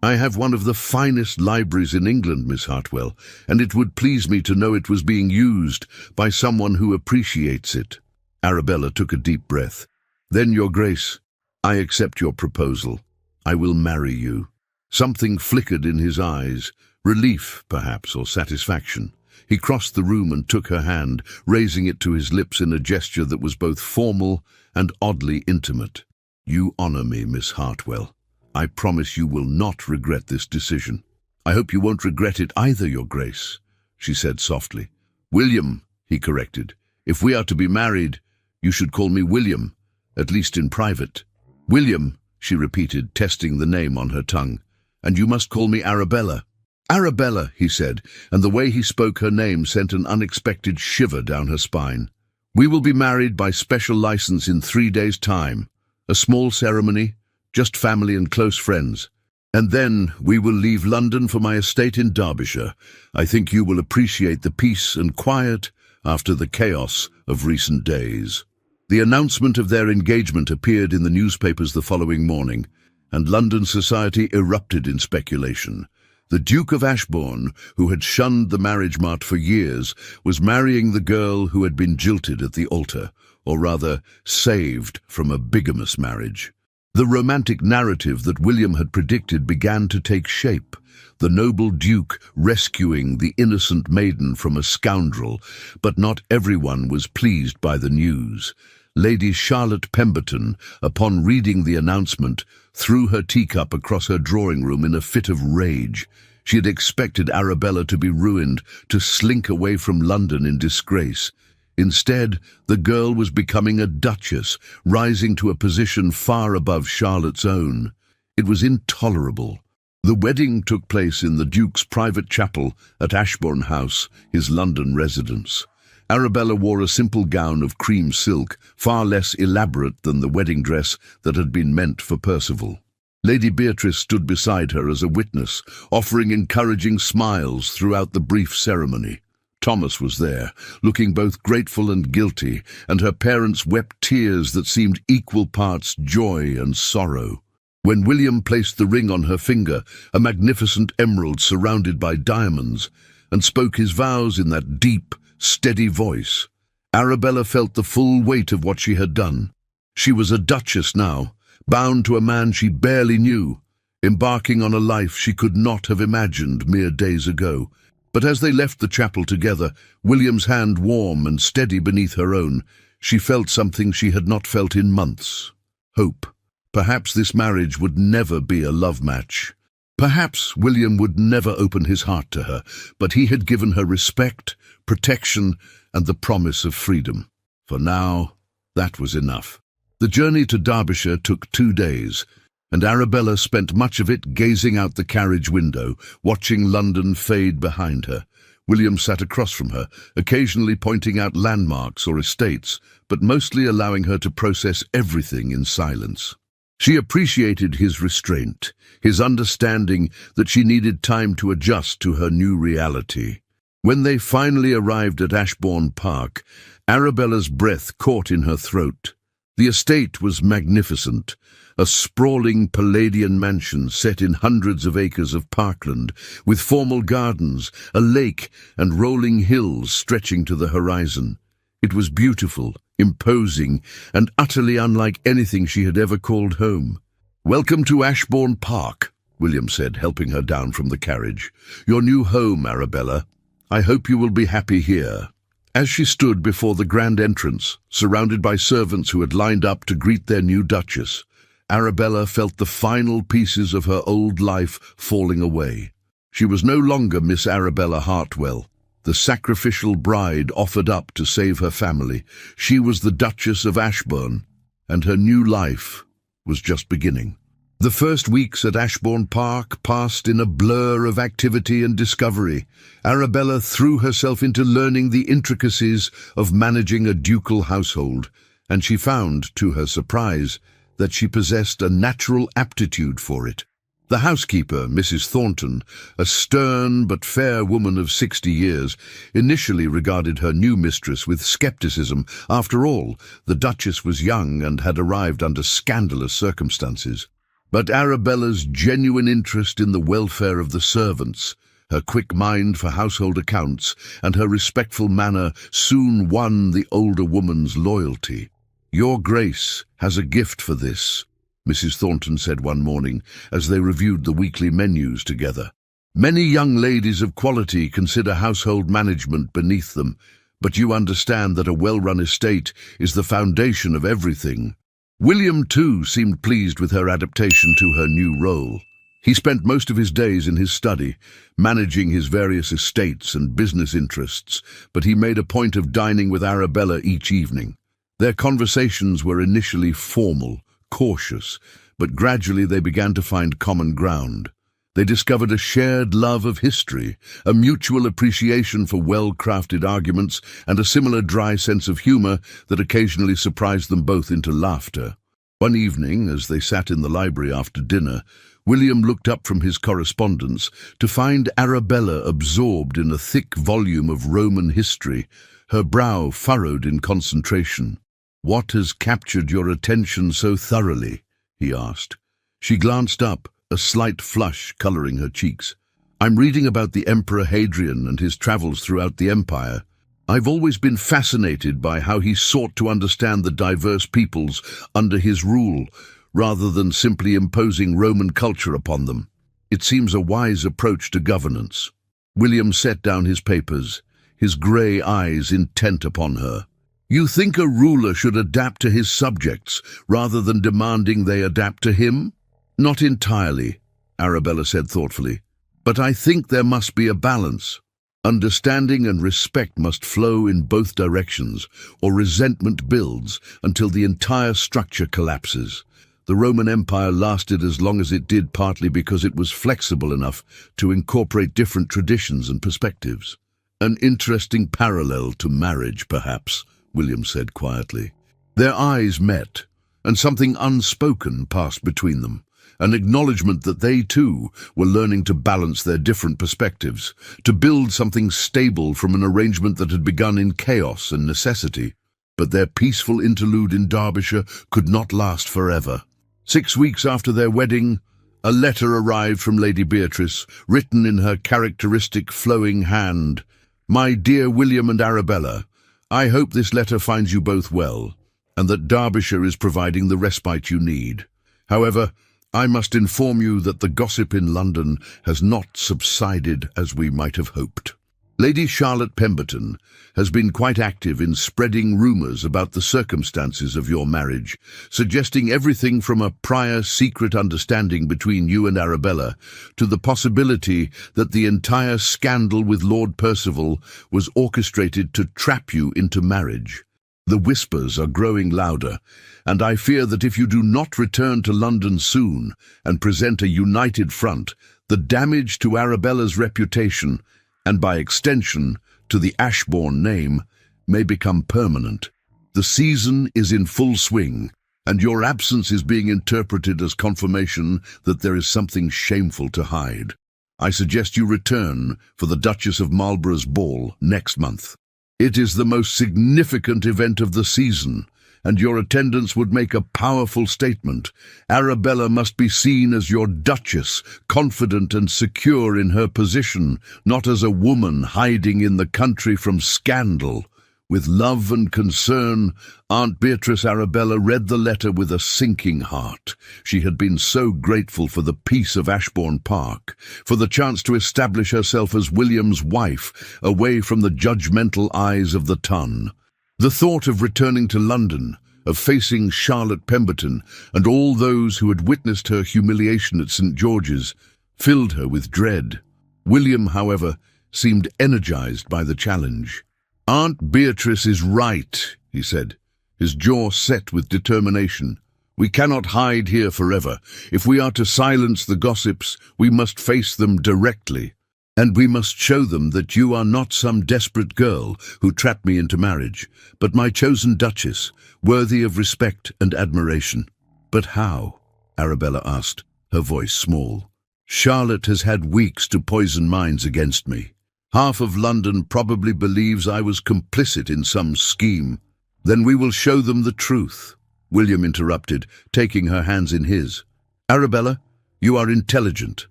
I have one of the finest libraries in England, Miss Hartwell, and it would please me to know it was being used by someone who appreciates it. Arabella took a deep breath. Then, Your Grace, I accept your proposal. I will marry you. Something flickered in his eyes, relief, perhaps, or satisfaction. He crossed the room and took her hand, raising it to his lips in a gesture that was both formal and oddly intimate. You honor me, Miss Hartwell. I promise you will not regret this decision. I hope you won't regret it either, Your Grace, she said softly. William, he corrected. If we are to be married, you should call me William, at least in private. William, she repeated, testing the name on her tongue. And you must call me Arabella. Arabella, he said, and the way he spoke her name sent an unexpected shiver down her spine. We will be married by special license in 3 days' time. A small ceremony, just family and close friends. And then we will leave London for my estate in Derbyshire. I think you will appreciate the peace and quiet after the chaos of recent days. The announcement of their engagement appeared in the newspapers the following morning, and London society erupted in speculation. The Duke of Ashbourne, who had shunned the marriage mart for years, was marrying the girl who had been jilted at the altar, or rather, saved from a bigamous marriage. The romantic narrative that William had predicted began to take shape, the noble Duke rescuing the innocent maiden from a scoundrel, but not everyone was pleased by the news. Lady Charlotte Pemberton, upon reading the announcement, threw her teacup across her drawing room in a fit of rage. She had expected Arabella to be ruined, to slink away from London in disgrace. Instead, the girl was becoming a duchess, rising to a position far above Charlotte's own. It was intolerable. The wedding took place in the Duke's private chapel at Ashbourne House, his London residence. Arabella wore a simple gown of cream silk, far less elaborate than the wedding dress that had been meant for Percival. Lady Beatrice stood beside her as a witness, offering encouraging smiles throughout the brief ceremony. Thomas was there, looking both grateful and guilty, and her parents wept tears that seemed equal parts joy and sorrow. When William placed the ring on her finger, a magnificent emerald surrounded by diamonds, and spoke his vows in that deep, steady voice, Arabella felt the full weight of what she had done. She was a duchess now, bound to a man she barely knew, embarking on a life she could not have imagined mere days ago. But as they left the chapel together, William's hand warm and steady beneath her own, she felt something she had not felt in months. Hope. Perhaps this marriage would never be a love match. Perhaps William would never open his heart to her, but he had given her respect, protection, and the promise of freedom. For now, that was enough. The journey to Derbyshire took 2 days, and Arabella spent much of it gazing out the carriage window, watching London fade behind her. William sat across from her, occasionally pointing out landmarks or estates, but mostly allowing her to process everything in silence. She appreciated his restraint, his understanding that she needed time to adjust to her new reality. When they finally arrived at Ashbourne Park, Arabella's breath caught in her throat. The estate was magnificent, a sprawling Palladian mansion set in hundreds of acres of parkland, with formal gardens, a lake, and rolling hills stretching to the horizon. It was beautiful, imposing, and utterly unlike anything she had ever called home. "Welcome to Ashbourne Park," William said, helping her down from the carriage. "Your new home, Arabella. I hope you will be happy here." As she stood before the grand entrance, surrounded by servants who had lined up to greet their new duchess, Arabella felt the final pieces of her old life falling away. She was no longer Miss Arabella Hartwell, the sacrificial bride offered up to save her family. She was the Duchess of Ashbourne, and her new life was just beginning. The first weeks at Ashbourne Park passed in a blur of activity and discovery. Arabella threw herself into learning the intricacies of managing a ducal household, and she found, to her surprise, that she possessed a natural aptitude for it. The housekeeper, Mrs. Thornton, a stern but fair woman of 60 years, initially regarded her new mistress with skepticism. After all, the Duchess was young and had arrived under scandalous circumstances. But Arabella's genuine interest in the welfare of the servants, her quick mind for household accounts, and her respectful manner soon won the older woman's loyalty. "Your Grace has a gift for this," Mrs. Thornton said one morning as they reviewed the weekly menus together. "Many young ladies of quality consider household management beneath them, but you understand that a well-run estate is the foundation of everything." William, too, seemed pleased with her adaptation to her new role. He spent most of his days in his study, managing his various estates and business interests, but he made a point of dining with Arabella each evening. Their conversations were initially formal, cautious, but gradually they began to find common ground. They discovered a shared love of history, a mutual appreciation for well-crafted arguments, and a similar dry sense of humor that occasionally surprised them both into laughter. One evening, as they sat in the library after dinner, William looked up from his correspondence to find Arabella absorbed in a thick volume of Roman history, her brow furrowed in concentration. "What has captured your attention so thoroughly?" he asked. She glanced up, a slight flush coloring her cheeks. "I'm reading about the Emperor Hadrian and his travels throughout the empire. I've always been fascinated by how he sought to understand the diverse peoples under his rule, rather than simply imposing Roman culture upon them. It seems a wise approach to governance." William set down his papers, his grey eyes intent upon her. "You think a ruler should adapt to his subjects, rather than demanding they adapt to him?" "Not entirely," Arabella said thoughtfully, "but I think there must be a balance. Understanding and respect must flow in both directions, or resentment builds until the entire structure collapses. The Roman Empire lasted as long as it did partly because it was flexible enough to incorporate different traditions and perspectives." "An interesting parallel to marriage, perhaps," William said quietly. Their eyes met, and something unspoken passed between them, an acknowledgement that they, too, were learning to balance their different perspectives, to build something stable from an arrangement that had begun in chaos and necessity. But their peaceful interlude in Derbyshire could not last forever. 6 weeks after their wedding, a letter arrived from Lady Beatrice, written in her characteristic flowing hand. "My dear William and Arabella, I hope this letter finds you both well, and that Derbyshire is providing the respite you need. However, I must inform you that the gossip in London has not subsided as we might have hoped. Lady Charlotte Pemberton has been quite active in spreading rumours about the circumstances of your marriage, suggesting everything from a prior secret understanding between you and Arabella to the possibility that the entire scandal with Lord Percival was orchestrated to trap you into marriage. The whispers are growing louder, and I fear that if you do not return to London soon and present a united front, the damage to Arabella's reputation, and by extension to the Ashbourne name, may become permanent. The season is in full swing, and your absence is being interpreted as confirmation that there is something shameful to hide. I suggest you return for the Duchess of Marlborough's ball next month. It is the most significant event of the season, and your attendance would make a powerful statement. Arabella must be seen as your Duchess, confident and secure in her position, not as a woman hiding in the country from scandal. With love and concern, Aunt Beatrice Arabella read the letter with a sinking heart. She had been so grateful for the peace of Ashbourne Park, for the chance to establish herself as William's wife, away from the judgmental eyes of the ton. The thought of returning to London, of facing Charlotte Pemberton and all those who had witnessed her humiliation at St. George's, filled her with dread. William, however, seemed energized by the challenge. "Aunt Beatrice is right," he said, his jaw set with determination. We cannot hide here forever. If we are to silence the gossips, we must face them directly. And we must show them that you are not some desperate girl who trapped me into marriage, but my chosen duchess, worthy of respect and admiration." "But how?" Arabella asked, her voice small. "Charlotte has had weeks to poison minds against me. Half of London probably believes I was complicit in some scheme." "Then we will show them the truth," William interrupted, taking her hands in his. "Arabella, you are intelligent,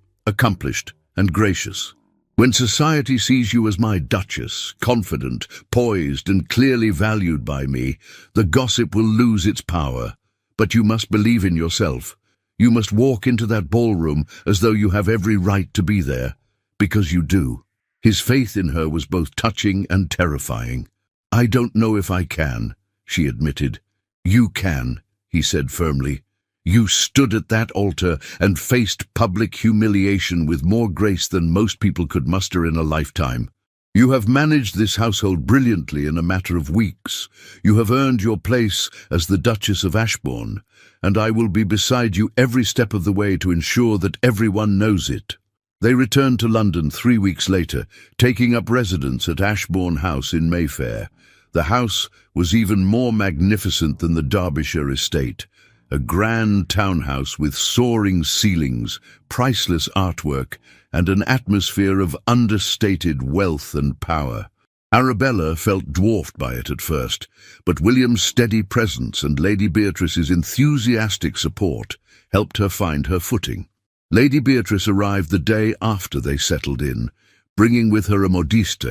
accomplished, and gracious. When society sees you as my duchess, confident, poised, and clearly valued by me, the gossip will lose its power. But you must believe in yourself. You must walk into that ballroom as though you have every right to be there, because you do." His faith in her was both touching and terrifying. "I don't know if I can," she admitted. "You can," he said firmly. "You stood at that altar and faced public humiliation with more grace than most people could muster in a lifetime. You have managed this household brilliantly in a matter of weeks. You have earned your place as the Duchess of Ashbourne, and I will be beside you every step of the way to ensure that everyone knows it." They returned to London 3 weeks later, taking up residence at Ashbourne House in Mayfair. The house was even more magnificent than the Derbyshire estate. A grand townhouse with soaring ceilings, priceless artwork, and an atmosphere of understated wealth and power. Arabella felt dwarfed by it at first, but William's steady presence and Lady Beatrice's enthusiastic support helped her find her footing. Lady Beatrice arrived the day after they settled in, bringing with her a modiste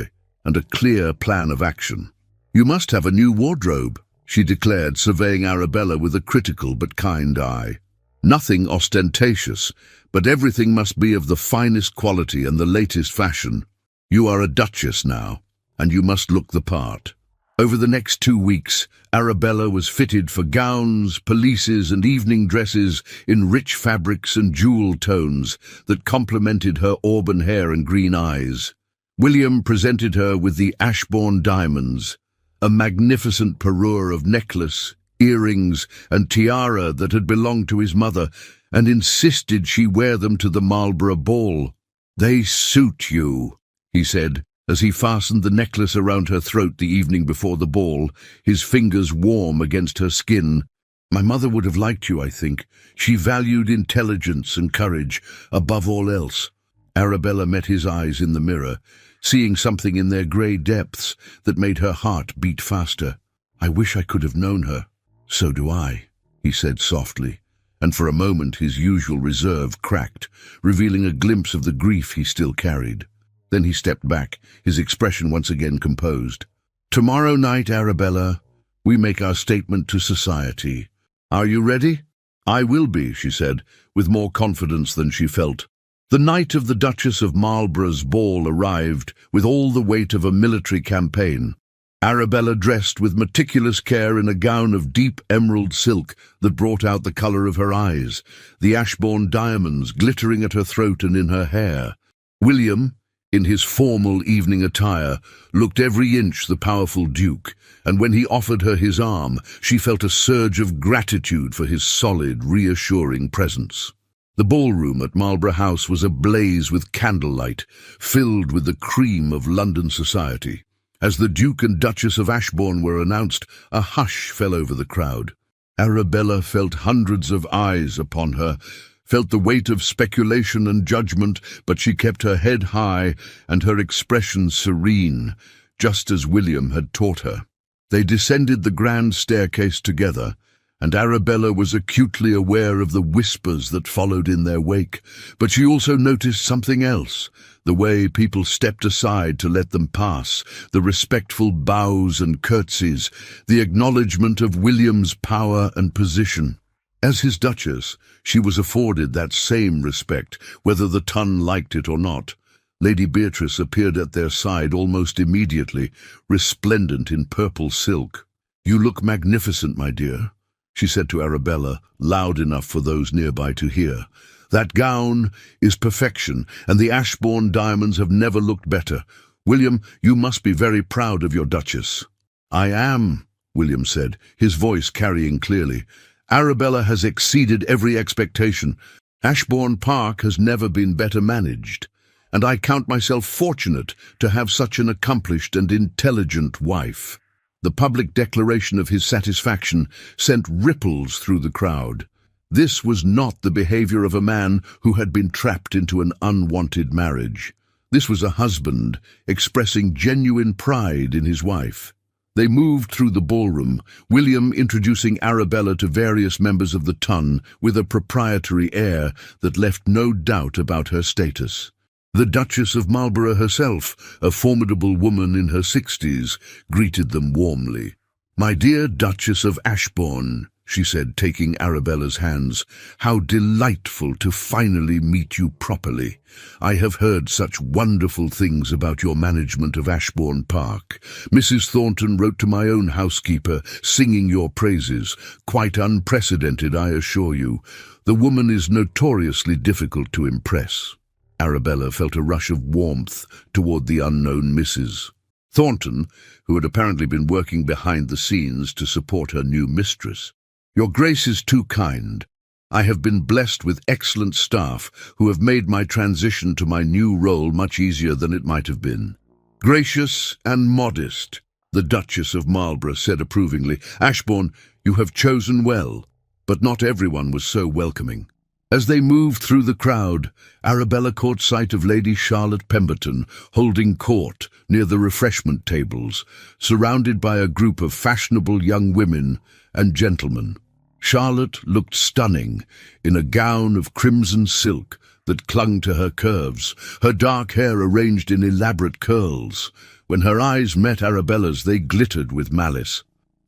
and a clear plan of action. "You must have a new wardrobe," she declared, surveying Arabella with a critical but kind eye. "Nothing ostentatious, but everything must be of the finest quality and the latest fashion. You are a duchess now, and you must look the part." Over the next 2 weeks, Arabella was fitted for gowns, pelisses, and evening dresses in rich fabrics and jewel tones that complemented her auburn hair and green eyes. William presented her with the Ashbourne diamonds, a magnificent parure of necklace, earrings, and tiara that had belonged to his mother, and insisted she wear them to the Marlborough ball. "They suit you," he said, as he fastened the necklace around her throat the evening before the ball, his fingers warm against her skin. "My mother would have liked you, I think. She valued intelligence and courage above all else." Arabella met his eyes in the mirror, seeing something in their grey depths that made her heart beat faster. "I wish I could have known her." "So do I," he said softly, and for a moment his usual reserve cracked, revealing a glimpse of the grief he still carried. Then he stepped back, his expression once again composed. "Tomorrow night, Arabella, we make our statement to society. Are you ready?" "I will be," she said, with more confidence than she felt. The night of the Duchess of Marlborough's ball arrived with all the weight of a military campaign. Arabella dressed with meticulous care in a gown of deep emerald silk that brought out the colour of her eyes, the Ashbourne diamonds glittering at her throat and in her hair. William, in his formal evening attire, looked every inch the powerful Duke, and when he offered her his arm, she felt a surge of gratitude for his solid, reassuring presence. The ballroom at Marlborough House was ablaze with candlelight, filled with the cream of London society. As the Duke and Duchess of Ashbourne were announced, a hush fell over the crowd. Arabella felt hundreds of eyes upon her, felt the weight of speculation and judgment, but she kept her head high and her expression serene, just as William had taught her. They descended the grand staircase together, and Arabella was acutely aware of the whispers that followed in their wake, but she also noticed something else, the way people stepped aside to let them pass, the respectful bows and curtsies, the acknowledgement of William's power and position. As his duchess, she was afforded that same respect, whether the ton liked it or not. Lady Beatrice appeared at their side almost immediately, resplendent in purple silk. "You look magnificent, my dear," she said to Arabella, loud enough for those nearby to hear. "That gown is perfection, and the Ashbourne diamonds have never looked better. William, you must be very proud of your duchess." "I am," William said, his voice carrying clearly. Arabella has exceeded every expectation. Ashbourne Park has never been better managed, and I count myself fortunate to have such an accomplished and intelligent wife." The public declaration of his satisfaction sent ripples through the crowd. This was not the behavior of a man who had been trapped into an unwanted marriage. This was a husband expressing genuine pride in his wife. They moved through the ballroom, William introducing Arabella to various members of the ton with a proprietary air that left no doubt about her status. The Duchess of Marlborough herself, a formidable woman in her 60s, greeted them warmly. "My dear Duchess of Ashbourne," she said, taking Arabella's hands, "how delightful to finally meet you properly. I have heard such wonderful things about your management of Ashbourne Park. Mrs. Thornton wrote to my own housekeeper, singing your praises. Quite unprecedented, I assure you. The woman is notoriously difficult to impress." Arabella felt a rush of warmth toward the unknown Mrs. Thornton, who had apparently been working behind the scenes to support her new mistress. "Your Grace is too kind. I have been blessed with excellent staff who have made my transition to my new role much easier than it might have been." "Gracious and modest," the Duchess of Marlborough said approvingly. "Ashbourne, you have chosen well." But not everyone was so welcoming. As they moved through the crowd, Arabella caught sight of Lady Charlotte Pemberton holding court near the refreshment tables, surrounded by a group of fashionable young women and gentlemen. Charlotte looked stunning in a gown of crimson silk that clung to her curves, her dark hair arranged in elaborate curls. When her eyes met Arabella's, they glittered with malice.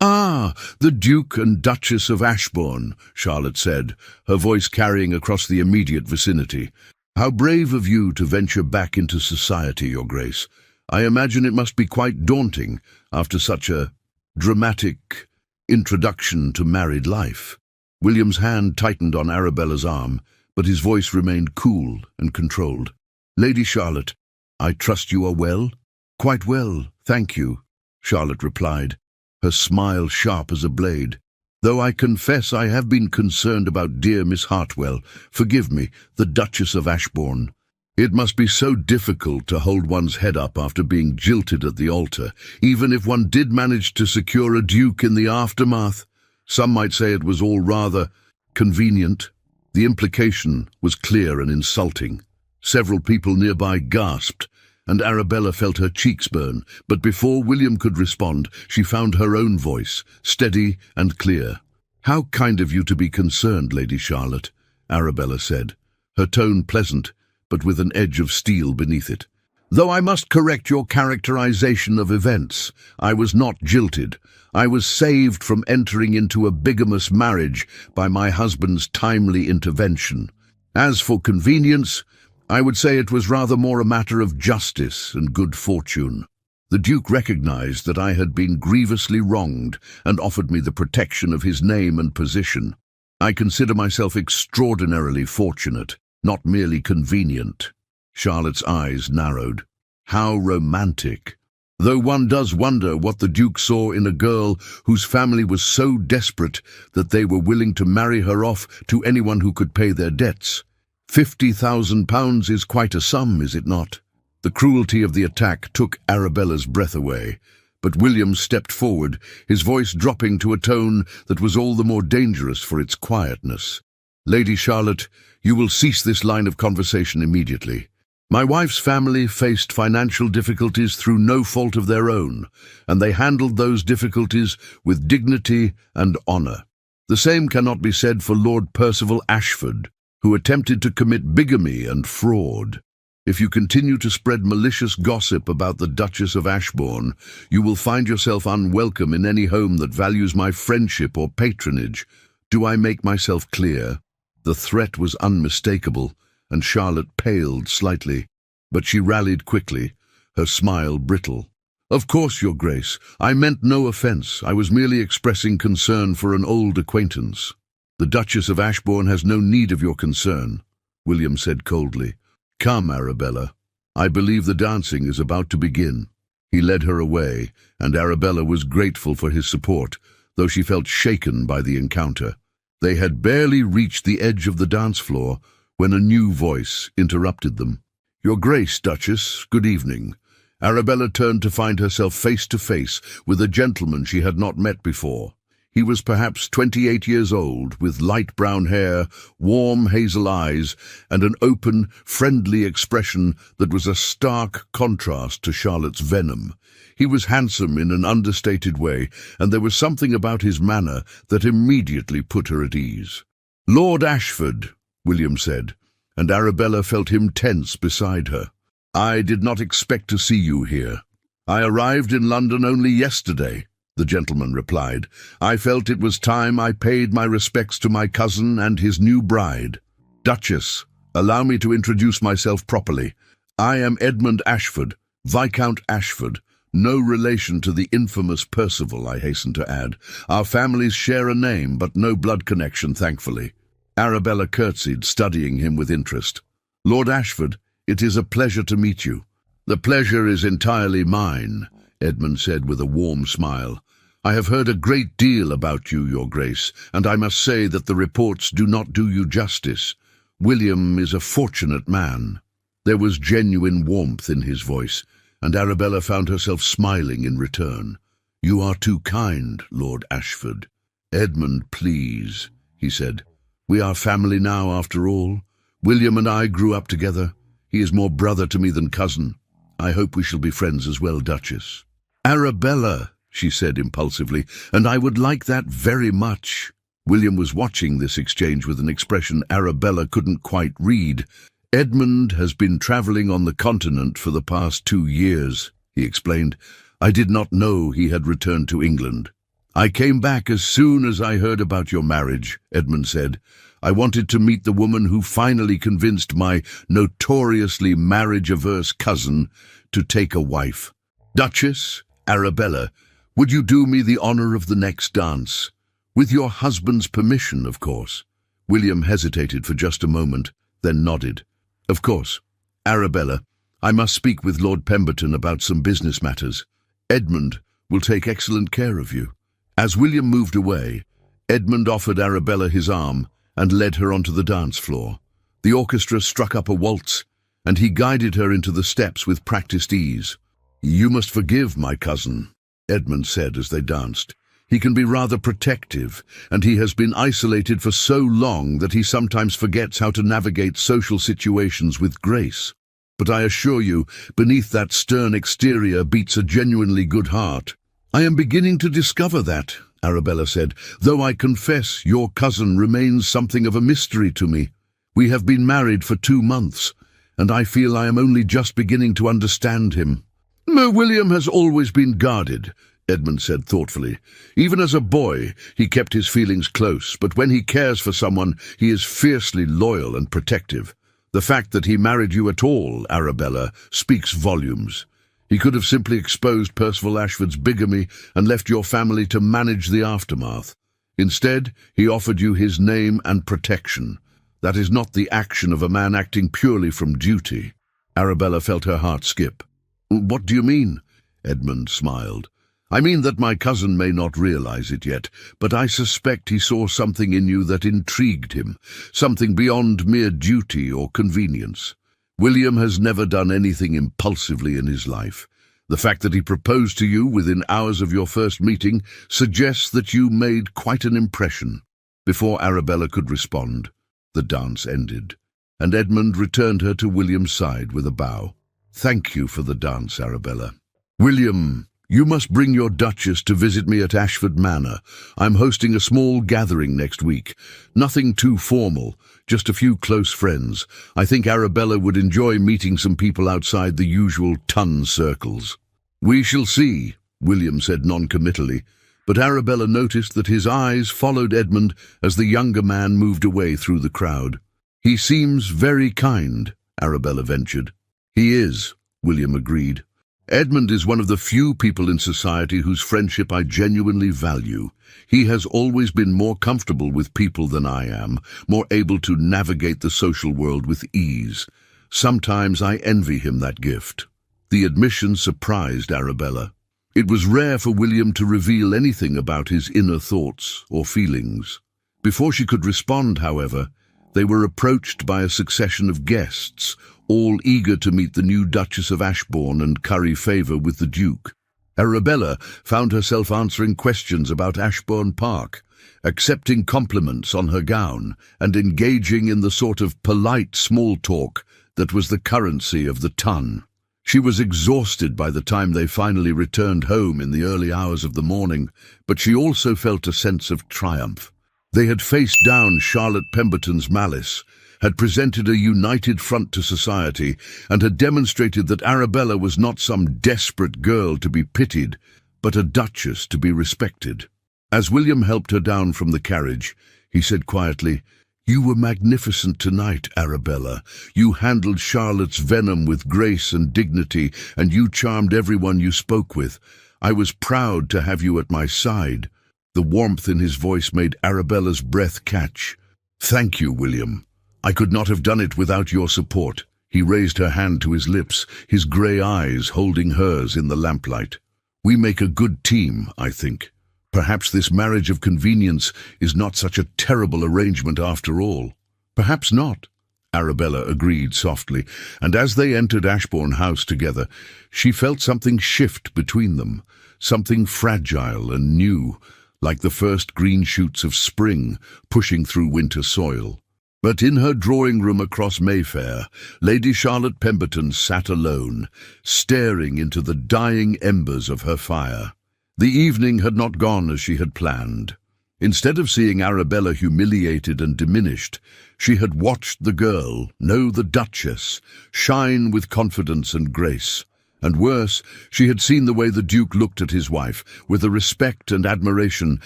"Ah, the Duke and Duchess of Ashbourne," Charlotte said, her voice carrying across the immediate vicinity. "How brave of you to venture back into society, Your Grace. I imagine it must be quite daunting after such a dramatic introduction to married life." William's hand tightened on Arabella's arm, but his voice remained cool and controlled. "Lady Charlotte, I trust you are well?" "Quite well, thank you," Charlotte replied, her smile sharp as a blade. "Though I confess I have been concerned about dear Miss Hartwell. Forgive me, the Duchess of Ashbourne. It must be so difficult to hold one's head up after being jilted at the altar, even if one did manage to secure a duke in the aftermath. Some might say it was all rather convenient." The implication was clear and insulting. Several people nearby gasped, and Arabella felt her cheeks burn, but before William could respond, she found her own voice, steady and clear. "How kind of you to be concerned, Lady Charlotte," Arabella said, her tone pleasant, but with an edge of steel beneath it. "Though I must correct your characterization of events. I was not jilted. I was saved from entering into a bigamous marriage by my husband's timely intervention. As for convenience, I would say it was rather more a matter of justice and good fortune. The Duke recognized that I had been grievously wronged and offered me the protection of his name and position. I consider myself extraordinarily fortunate, not merely convenient." Charlotte's eyes narrowed. How romantic! Though one does wonder what the Duke saw in a girl whose family was so desperate that they were willing to marry her off to anyone who could pay their debts. £50,000 is quite a sum, is it not? The cruelty of the attack took Arabella's breath away, but William stepped forward, his voice dropping to a tone that was all the more dangerous for its quietness. "Lady Charlotte, you will cease this line of conversation immediately. My wife's family faced financial difficulties through no fault of their own, and they handled those difficulties with dignity and honour. The same cannot be said for Lord Percival Ashford, who attempted to commit bigamy and fraud. If you continue to spread malicious gossip about the Duchess of Ashbourne, you will find yourself unwelcome in any home that values my friendship or patronage. Do I make myself clear?" The threat was unmistakable, and Charlotte paled slightly, but she rallied quickly, her smile brittle. "Of course, Your Grace, I meant no offence. I was merely expressing concern for an old acquaintance." "The Duchess of Ashbourne has no need of your concern," William said coldly. "Come, Arabella. I believe the dancing is about to begin." He led her away, and Arabella was grateful for his support, though she felt shaken by the encounter. They had barely reached the edge of the dance floor when a new voice interrupted them. "Your Grace, Duchess, good evening." Arabella turned to find herself face to face with a gentleman she had not met before. He was perhaps 28 years old, with light brown hair, warm hazel eyes, and an open, friendly expression that was a stark contrast to Charlotte's venom. He was handsome in an understated way, and there was something about his manner that immediately put her at ease. "Lord Ashford," William said, and Arabella felt him tense beside her. "I did not expect to see you here. I arrived in London only yesterday," the gentleman replied. "I felt it was time I paid my respects to my cousin and his new bride. Duchess, allow me to introduce myself properly. I am Edmund Ashford, Viscount Ashford, no relation to the infamous Percival, I hasten to add. Our families share a name, but no blood connection, thankfully." Arabella curtsied, studying him with interest. "Lord Ashford, it is a pleasure to meet you." "The pleasure is entirely mine," Edmund said with a warm smile. "I have heard a great deal about you, Your Grace, and I must say that the reports do not do you justice. William is a fortunate man." There was genuine warmth in his voice, and Arabella found herself smiling in return. "You are too kind, Lord Ashford." "Edmund, please," he said. "We are family now, after all. William and I grew up together. He is more brother to me than cousin. I hope we shall be friends as well, Duchess." "Arabella," she said impulsively, "and I would like that very much." William was watching this exchange with an expression Arabella couldn't quite read. "Edmund has been travelling on the continent for the past 2 years, he explained. "I did not know he had returned to England." "I came back as soon as I heard about your marriage," Edmund said. "I wanted to meet the woman who finally convinced my notoriously marriage-averse cousin to take a wife. Duchess, Arabella, would you do me the honour of the next dance? With your husband's permission, of course." William hesitated for just a moment, then nodded. "Of course. Arabella, I must speak with Lord Pemberton about some business matters. Edmund will take excellent care of you." As William moved away, Edmund offered Arabella his arm and led her onto the dance floor. The orchestra struck up a waltz, and he guided her into the steps with practiced ease. "You must forgive my cousin," Edmund said as they danced. "He can be rather protective, and he has been isolated for so long that he sometimes forgets how to navigate social situations with grace. But I assure you, beneath that stern exterior beats a genuinely good heart." "I am beginning to discover that," Arabella said, "though I confess your cousin remains something of a mystery to me. We have been married for 2 months, and I feel I am only just beginning to understand him." "William has always been guarded," Edmund said thoughtfully. "Even as a boy, he kept his feelings close, but when he cares for someone, he is fiercely loyal and protective. The fact that he married you at all, Arabella, speaks volumes. He could have simply exposed Percival Ashford's bigamy and left your family to manage the aftermath. Instead, he offered you his name and protection. That is not the action of a man acting purely from duty." Arabella felt her heart skip. "What do you mean?" Edmund smiled. "I mean that my cousin may not realize it yet, but I suspect he saw something in you that intrigued him, something beyond mere duty or convenience. William has never done anything impulsively in his life. The fact that he proposed to you within hours of your first meeting suggests that you made quite an impression." Before Arabella could respond, the dance ended, and Edmund returned her to William's side with a bow. "Thank you for the dance, Arabella. William, you must bring your Duchess to visit me at Ashford Manor. I'm hosting a small gathering next week. Nothing too formal, just a few close friends. I think Arabella would enjoy meeting some people outside the usual ton circles." "We shall see," William said noncommittally, but Arabella noticed that his eyes followed Edmund as the younger man moved away through the crowd. "He seems very kind," Arabella ventured. "He is," William agreed. "Edmund is one of the few people in society whose friendship I genuinely value. He has always been more comfortable with people than I am, more able to navigate the social world with ease. Sometimes I envy him that gift." The admission surprised Arabella. It was rare for William to reveal anything about his inner thoughts or feelings. Before she could respond, however, they were approached by a succession of guests, all eager to meet the new Duchess of Ashbourne and curry favour with the Duke. Arabella found herself answering questions about Ashbourne Park, accepting compliments on her gown, and engaging in the sort of polite small talk that was the currency of the ton. She was exhausted by the time they finally returned home in the early hours of the morning, but she also felt a sense of triumph. They had faced down Charlotte Pemberton's malice, had presented a united front to society, and had demonstrated that Arabella was not some desperate girl to be pitied, but a duchess to be respected. As William helped her down from the carriage, he said quietly, "You were magnificent tonight, Arabella. You handled Charlotte's venom with grace and dignity, and you charmed everyone you spoke with. I was proud to have you at my side." The warmth in his voice made Arabella's breath catch. "Thank you, William. I could not have done it without your support." He raised her hand to his lips, his grey eyes holding hers in the lamplight. "We make a good team, I think. Perhaps this marriage of convenience is not such a terrible arrangement after all." "Perhaps not," Arabella agreed softly, and as they entered Ashbourne House together, she felt something shift between them, something fragile and new, like the first green shoots of spring pushing through winter soil. But in her drawing-room across Mayfair, Lady Charlotte Pemberton sat alone, staring into the dying embers of her fire. The evening had not gone as she had planned. Instead of seeing Arabella humiliated and diminished, she had watched the girl, no, the Duchess, shine with confidence and grace. And worse, she had seen the way the Duke looked at his wife, with a respect and admiration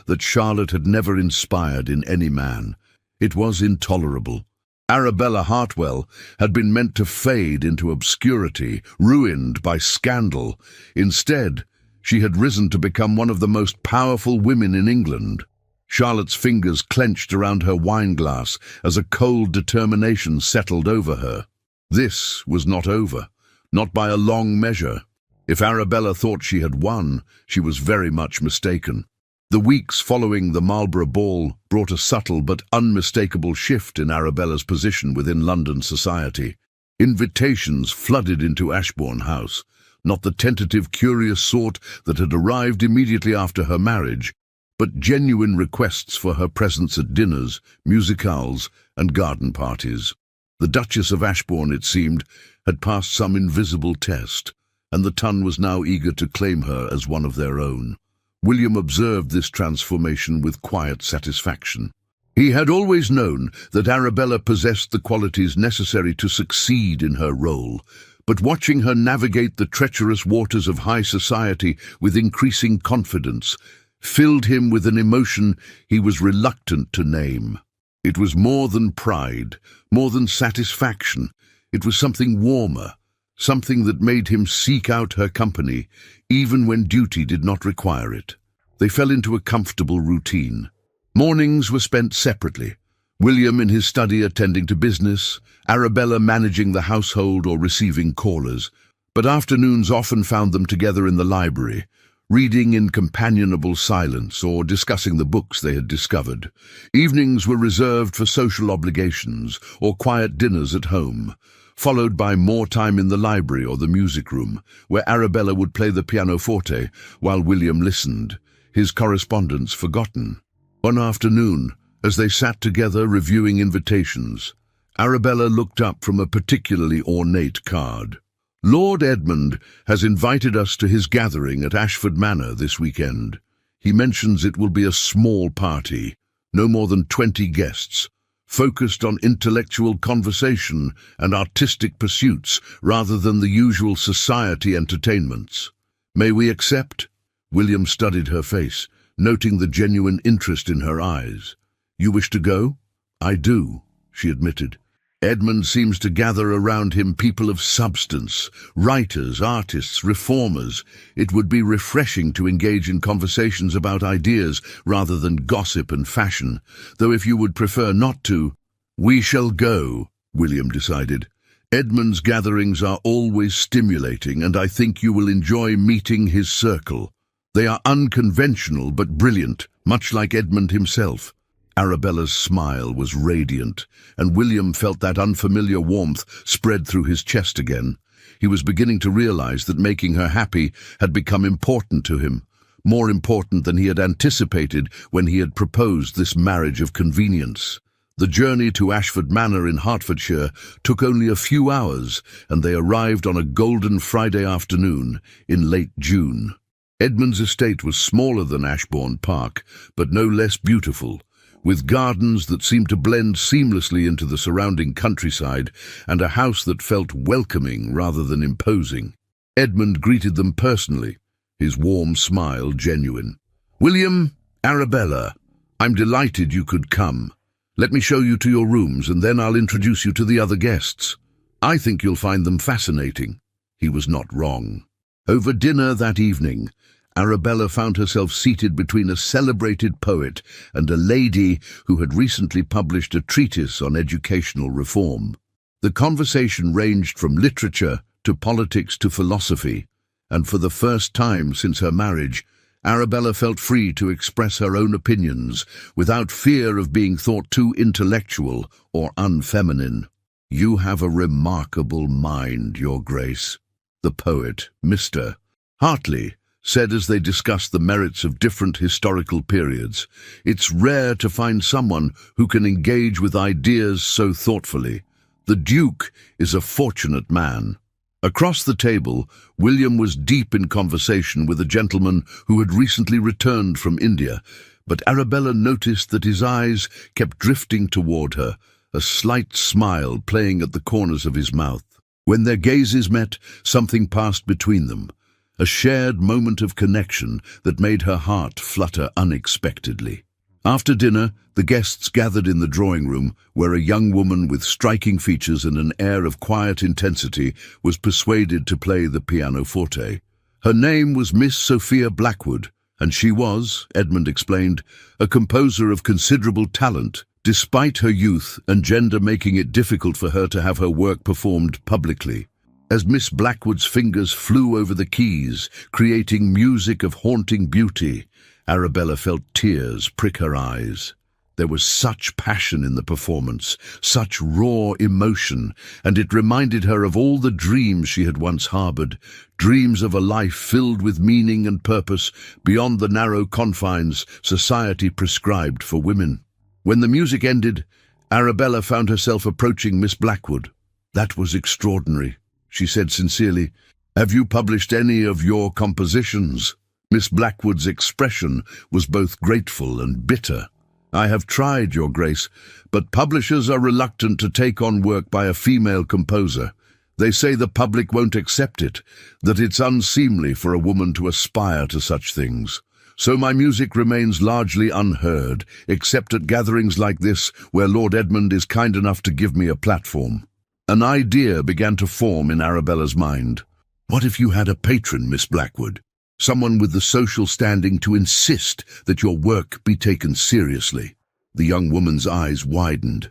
that Charlotte had never inspired in any man. It was intolerable. Arabella Hartwell had been meant to fade into obscurity, ruined by scandal. Instead, she had risen to become one of the most powerful women in England. Charlotte's fingers clenched around her wineglass as a cold determination settled over her. This was not over, not by a long measure. If Arabella thought she had won, she was very much mistaken. The weeks following the Marlborough Ball brought a subtle but unmistakable shift in Arabella's position within London society. Invitations flooded into Ashbourne House, not the tentative, curious sort that had arrived immediately after her marriage, but genuine requests for her presence at dinners, musicales, and garden parties. The Duchess of Ashbourne, it seemed, had passed some invisible test, and the ton was now eager to claim her as one of their own. William observed this transformation with quiet satisfaction. He had always known that Arabella possessed the qualities necessary to succeed in her role, but watching her navigate the treacherous waters of high society with increasing confidence filled him with an emotion he was reluctant to name. It was more than pride, more than satisfaction. It was something warmer, something that made him seek out her company, even when duty did not require it. They fell into a comfortable routine. Mornings were spent separately, William in his study attending to business, Arabella managing the household or receiving callers, but afternoons often found them together in the library, reading in companionable silence or discussing the books they had discovered. Evenings were reserved for social obligations or quiet dinners at home, followed by more time in the library or the music room, where Arabella would play the pianoforte while William listened, his correspondence forgotten. One afternoon, as they sat together reviewing invitations, Arabella looked up from a particularly ornate card. "Lord Edmund has invited us to his gathering at Ashford Manor this weekend. He mentions it will be a small party, no more than 20 guests, focused on intellectual conversation and artistic pursuits rather than the usual society entertainments. May we accept?" William studied her face, noting the genuine interest in her eyes. "You wish to go?" "I do," she admitted. "Edmund seems to gather around him people of substance, writers, artists, reformers. It would be refreshing to engage in conversations about ideas rather than gossip and fashion, though if you would prefer not to—" "We shall go," William decided. "Edmund's gatherings are always stimulating, and I think you will enjoy meeting his circle. They are unconventional but brilliant, much like Edmund himself." Arabella's smile was radiant, and William felt that unfamiliar warmth spread through his chest again. He was beginning to realize that making her happy had become important to him, more important than he had anticipated when he had proposed this marriage of convenience. The journey to Ashford Manor in Hertfordshire took only a few hours, and they arrived on a golden Friday afternoon in late June. Edmund's estate was smaller than Ashbourne Park, but no less beautiful, with gardens that seemed to blend seamlessly into the surrounding countryside and a house that felt welcoming rather than imposing. Edmund greeted them personally, his warm smile genuine. "William, Arabella, I'm delighted you could come. Let me show you to your rooms, and then I'll introduce you to the other guests. I think you'll find them fascinating." He was not wrong. Over dinner that evening, Arabella found herself seated between a celebrated poet and a lady who had recently published a treatise on educational reform. The conversation ranged from literature to politics to philosophy, and for the first time since her marriage, Arabella felt free to express her own opinions without fear of being thought too intellectual or unfeminine. "You have a remarkable mind, Your Grace," the poet, Mr. Hartley, said as they discussed the merits of different historical periods. "It's rare to find someone who can engage with ideas so thoughtfully. The Duke is a fortunate man." Across the table, William was deep in conversation with a gentleman who had recently returned from India, but Arabella noticed that his eyes kept drifting toward her, a slight smile playing at the corners of his mouth. When their gazes met, something passed between them, a shared moment of connection that made her heart flutter unexpectedly. After dinner, the guests gathered in the drawing room, where a young woman with striking features and an air of quiet intensity was persuaded to play the pianoforte. Her name was Miss Sophia Blackwood, and she was, Edmund explained, a composer of considerable talent, despite her youth and gender making it difficult for her to have her work performed publicly. As Miss Blackwood's fingers flew over the keys, creating music of haunting beauty, Arabella felt tears prick her eyes. There was such passion in the performance, such raw emotion, and it reminded her of all the dreams she had once harbored, dreams of a life filled with meaning and purpose beyond the narrow confines society prescribed for women. When the music ended, Arabella found herself approaching Miss Blackwood. "That was extraordinary," she said sincerely. "Have you published any of your compositions?" Miss Blackwood's expression was both grateful and bitter. "I have tried, Your Grace, but publishers are reluctant to take on work by a female composer. They say the public won't accept it, that it's unseemly for a woman to aspire to such things. So my music remains largely unheard, except at gatherings like this, where Lord Edmund is kind enough to give me a platform." An idea began to form in Arabella's mind. What if you had a patron, Miss Blackwood? Someone with the social standing to insist that your work be taken seriously. The young woman's eyes widened.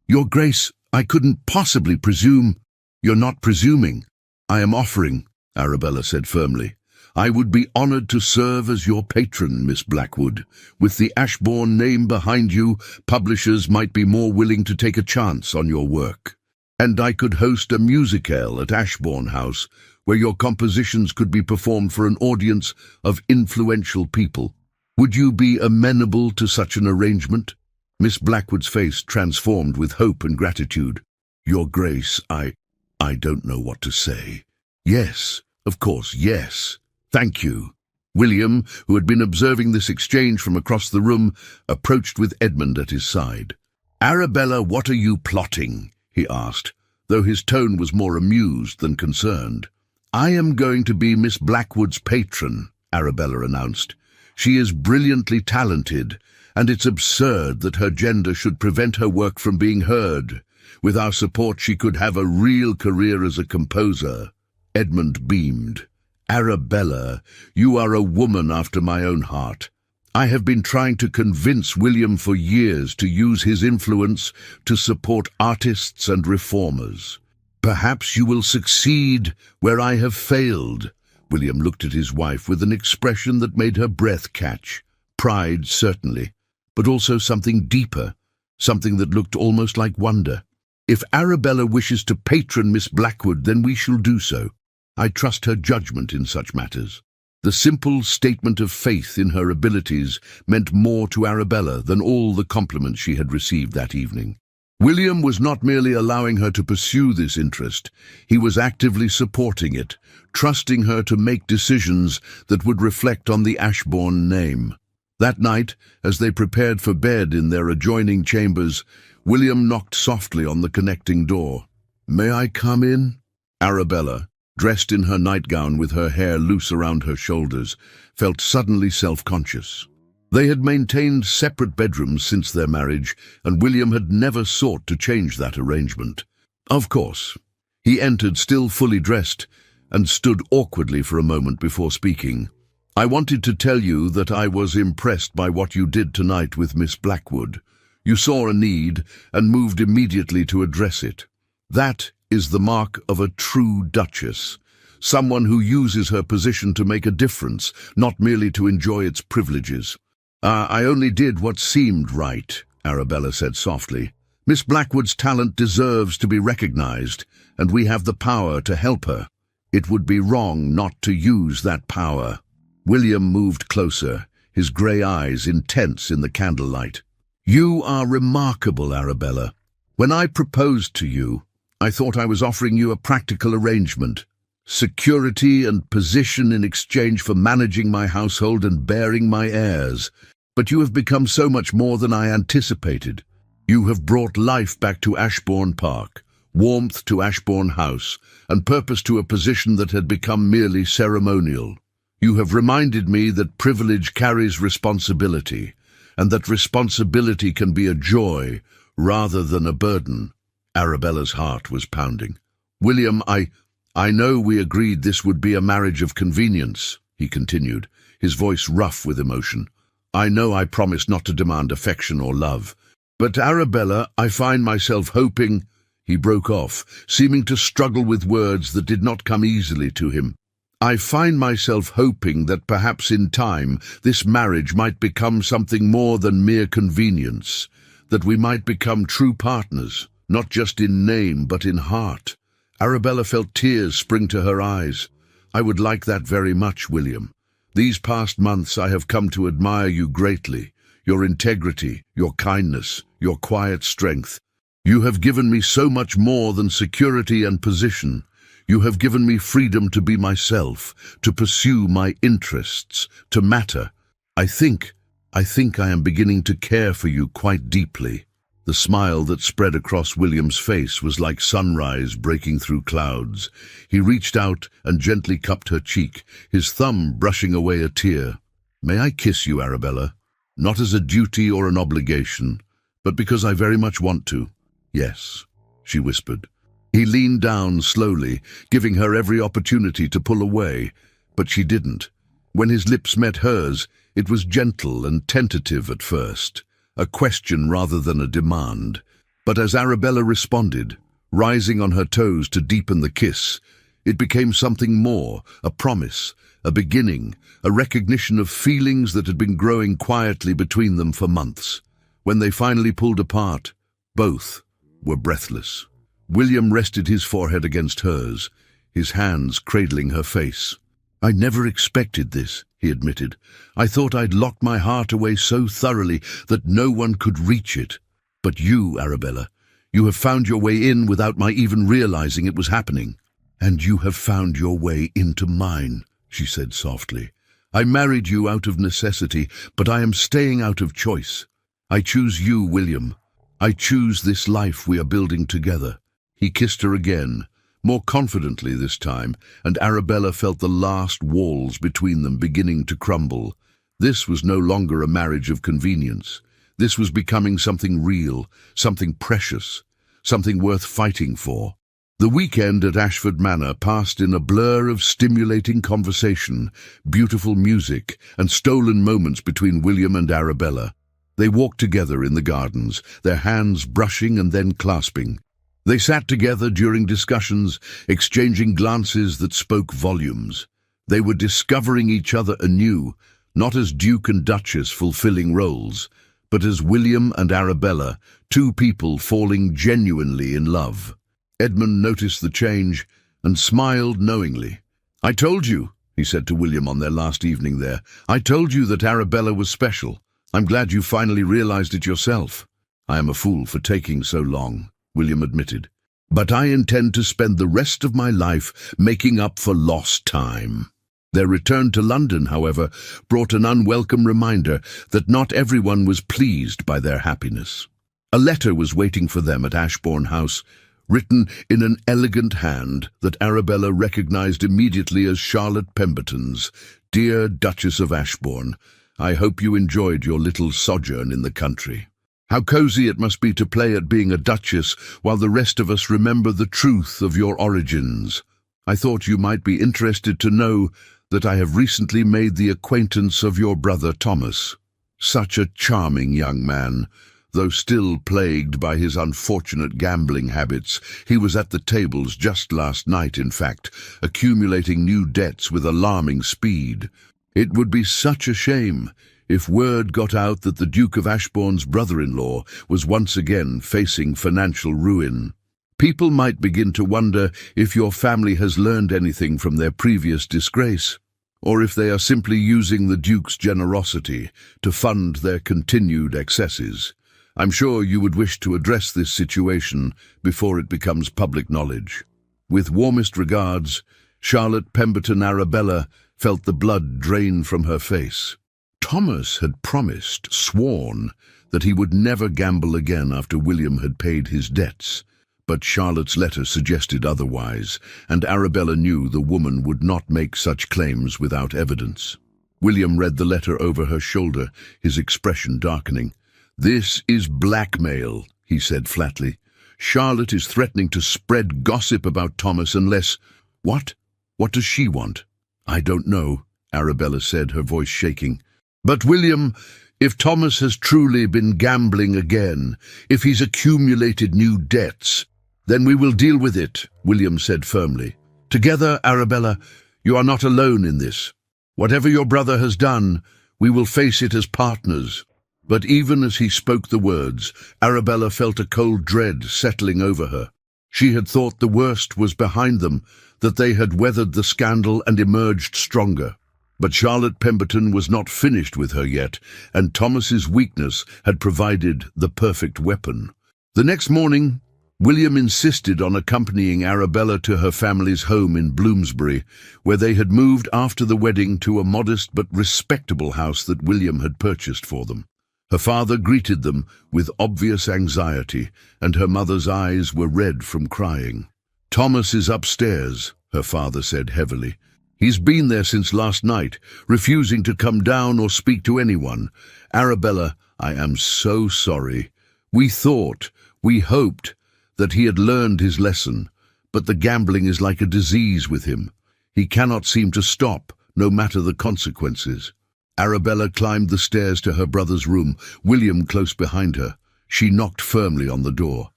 Your Grace, I couldn't possibly presume." "You're not presuming. I am offering," Arabella said firmly. "I would be honored to serve as your patron, Miss Blackwood. With the Ashbourne name behind you, publishers might be more willing to take a chance on your work. And I could host a musicale at Ashbourne House, where your compositions could be performed for an audience of influential people. Would you be amenable to such an arrangement?" Miss Blackwood's face transformed with hope and gratitude. "Your Grace, I don't know what to say. Yes, of course, yes. Thank you." William, who had been observing this exchange from across the room, approached with Edmund at his side. "Arabella, what are you plotting?" he asked, though his tone was more amused than concerned. "I am going to be Miss Blackwood's patron," Arabella announced. "She is brilliantly talented, and it's absurd that her gender should prevent her work from being heard. With our support, she could have a real career as a composer." Edmund beamed. "Arabella, you are a woman after my own heart. I have been trying to convince William for years to use his influence to support artists and reformers. Perhaps you will succeed where I have failed." William looked at his wife with an expression that made her breath catch. Pride, certainly, but also something deeper, something that looked almost like wonder. If Arabella wishes to patron Miss Blackwood, then we shall do so. I trust her judgment in such matters. The simple statement of faith in her abilities meant more to Arabella than all the compliments she had received that evening. William was not merely allowing her to pursue this interest, he was actively supporting it, trusting her to make decisions that would reflect on the Ashbourne name. That night, as they prepared for bed in their adjoining chambers, William knocked softly on the connecting door. "May I come in?" Arabella, dressed in her nightgown with her hair loose around her shoulders, felt suddenly self-conscious. They had maintained separate bedrooms since their marriage, and William had never sought to change that arrangement. Of course. He entered still fully dressed and stood awkwardly for a moment before speaking. "I wanted to tell you that I was impressed by what you did tonight with Miss Blackwood. You saw a need and moved immediately to address it. That is the mark of a true duchess, someone who uses her position to make a difference, not merely to enjoy its privileges." I only did what seemed right," Arabella said softly. "Miss Blackwood's talent deserves to be recognized, and we have the power to help her. It would be wrong not to use that power." William moved closer, his grey eyes intense in the candlelight. "You are remarkable, Arabella. When I proposed to you, I thought I was offering you a practical arrangement. Security and position in exchange for managing my household and bearing my heirs. But you have become so much more than I anticipated. You have brought life back to Ashbourne Park, warmth to Ashbourne House, and purpose to a position that had become merely ceremonial. You have reminded me that privilege carries responsibility, and that responsibility can be a joy rather than a burden." Arabella's heart was pounding. "William, I know we agreed this would be a marriage of convenience," he continued, his voice rough with emotion. "I know I promised not to demand affection or love. But Arabella, I find myself hoping—" He broke off, seeming to struggle with words that did not come easily to him. "I find myself hoping that perhaps in time this marriage might become something more than mere convenience, that we might become true partners, not just in name but in heart." Arabella felt tears spring to her eyes. "I would like that very much, William. These past months I have come to admire you greatly, your integrity, your kindness, your quiet strength. You have given me so much more than security and position. You have given me freedom to be myself, to pursue my interests, to matter. I think I am beginning to care for you quite deeply." The smile that spread across William's face was like sunrise breaking through clouds. He reached out and gently cupped her cheek, his thumb brushing away a tear. "May I kiss you, Arabella? Not as a duty or an obligation, but because I very much want to." "Yes," she whispered. He leaned down slowly, giving her every opportunity to pull away, but she didn't. When his lips met hers, it was gentle and tentative at first, a question rather than a demand. But as Arabella responded, rising on her toes to deepen the kiss, it became something more, a promise, a beginning, a recognition of feelings that had been growing quietly between them for months. When they finally pulled apart, both were breathless. William rested his forehead against hers, his hands cradling her face. "I never expected this," he admitted. "I thought I'd locked my heart away so thoroughly that no one could reach it. But you, Arabella, you have found your way in without my even realizing it was happening." "And you have found your way into mine," she said softly. "I married you out of necessity, but I am staying out of choice. I choose you, William. I choose this life we are building together." He kissed her again, more confidently this time, and Arabella felt the last walls between them beginning to crumble. This was no longer a marriage of convenience. This was becoming something real, something precious, something worth fighting for. The weekend at Ashford Manor passed in a blur of stimulating conversation, beautiful music, and stolen moments between William and Arabella. They walked together in the gardens, their hands brushing and then clasping. They sat together during discussions, exchanging glances that spoke volumes. They were discovering each other anew, not as Duke and Duchess fulfilling roles, but as William and Arabella, two people falling genuinely in love. Edmund noticed the change and smiled knowingly. "I told you," he said to William on their last evening there. "I told you that Arabella was special. I'm glad you finally realized it yourself." "I am a fool for taking so long," William admitted. "But I intend to spend the rest of my life making up for lost time." Their return to London, however, brought an unwelcome reminder that not everyone was pleased by their happiness. A letter was waiting for them at Ashbourne House, written in an elegant hand that Arabella recognized immediately as Charlotte Pemberton's. "Dear Duchess of Ashbourne, I hope you enjoyed your little sojourn in the country. How cozy it must be to play at being a duchess while the rest of us remember the truth of your origins. I thought you might be interested to know that I have recently made the acquaintance of your brother Thomas. Such a charming young man. Though still plagued by his unfortunate gambling habits, he was at the tables just last night, in fact, accumulating new debts with alarming speed. It would be such a shame if word got out that the Duke of Ashbourne's brother-in-law was once again facing financial ruin. People might begin to wonder if your family has learned anything from their previous disgrace, or if they are simply using the Duke's generosity to fund their continued excesses. I'm sure you would wish to address this situation before it becomes public knowledge. With warmest regards, Charlotte Pemberton." Arabella felt the blood drain from her face. Thomas had promised, sworn, that he would never gamble again after William had paid his debts. But Charlotte's letter suggested otherwise, and Arabella knew the woman would not make such claims without evidence. William read the letter over her shoulder, his expression darkening. "This is blackmail," he said flatly. "Charlotte is threatening to spread gossip about Thomas unless—" "What? What does she want?" "I don't know," Arabella said, her voice shaking. "But William, if Thomas has truly been gambling again, if he's accumulated new debts, then we will deal with it," William said firmly. "Together, Arabella, you are not alone in this. Whatever your brother has done, we will face it as partners." But even as he spoke the words, Arabella felt a cold dread settling over her. She had thought the worst was behind them, that they had weathered the scandal and emerged stronger. But Charlotte Pemberton was not finished with her yet, and Thomas's weakness had provided the perfect weapon. The next morning, William insisted on accompanying Arabella to her family's home in Bloomsbury, where they had moved after the wedding to a modest but respectable house that William had purchased for them. Her father greeted them with obvious anxiety, and her mother's eyes were red from crying. "Thomas is upstairs," her father said heavily. "He's been there since last night, refusing to come down or speak to anyone. Arabella, I am so sorry. We hoped that he had learned his lesson, but the gambling is like a disease with him. He cannot seem to stop, no matter the consequences." Arabella climbed the stairs to her brother's room, William close behind her. She knocked firmly on the door.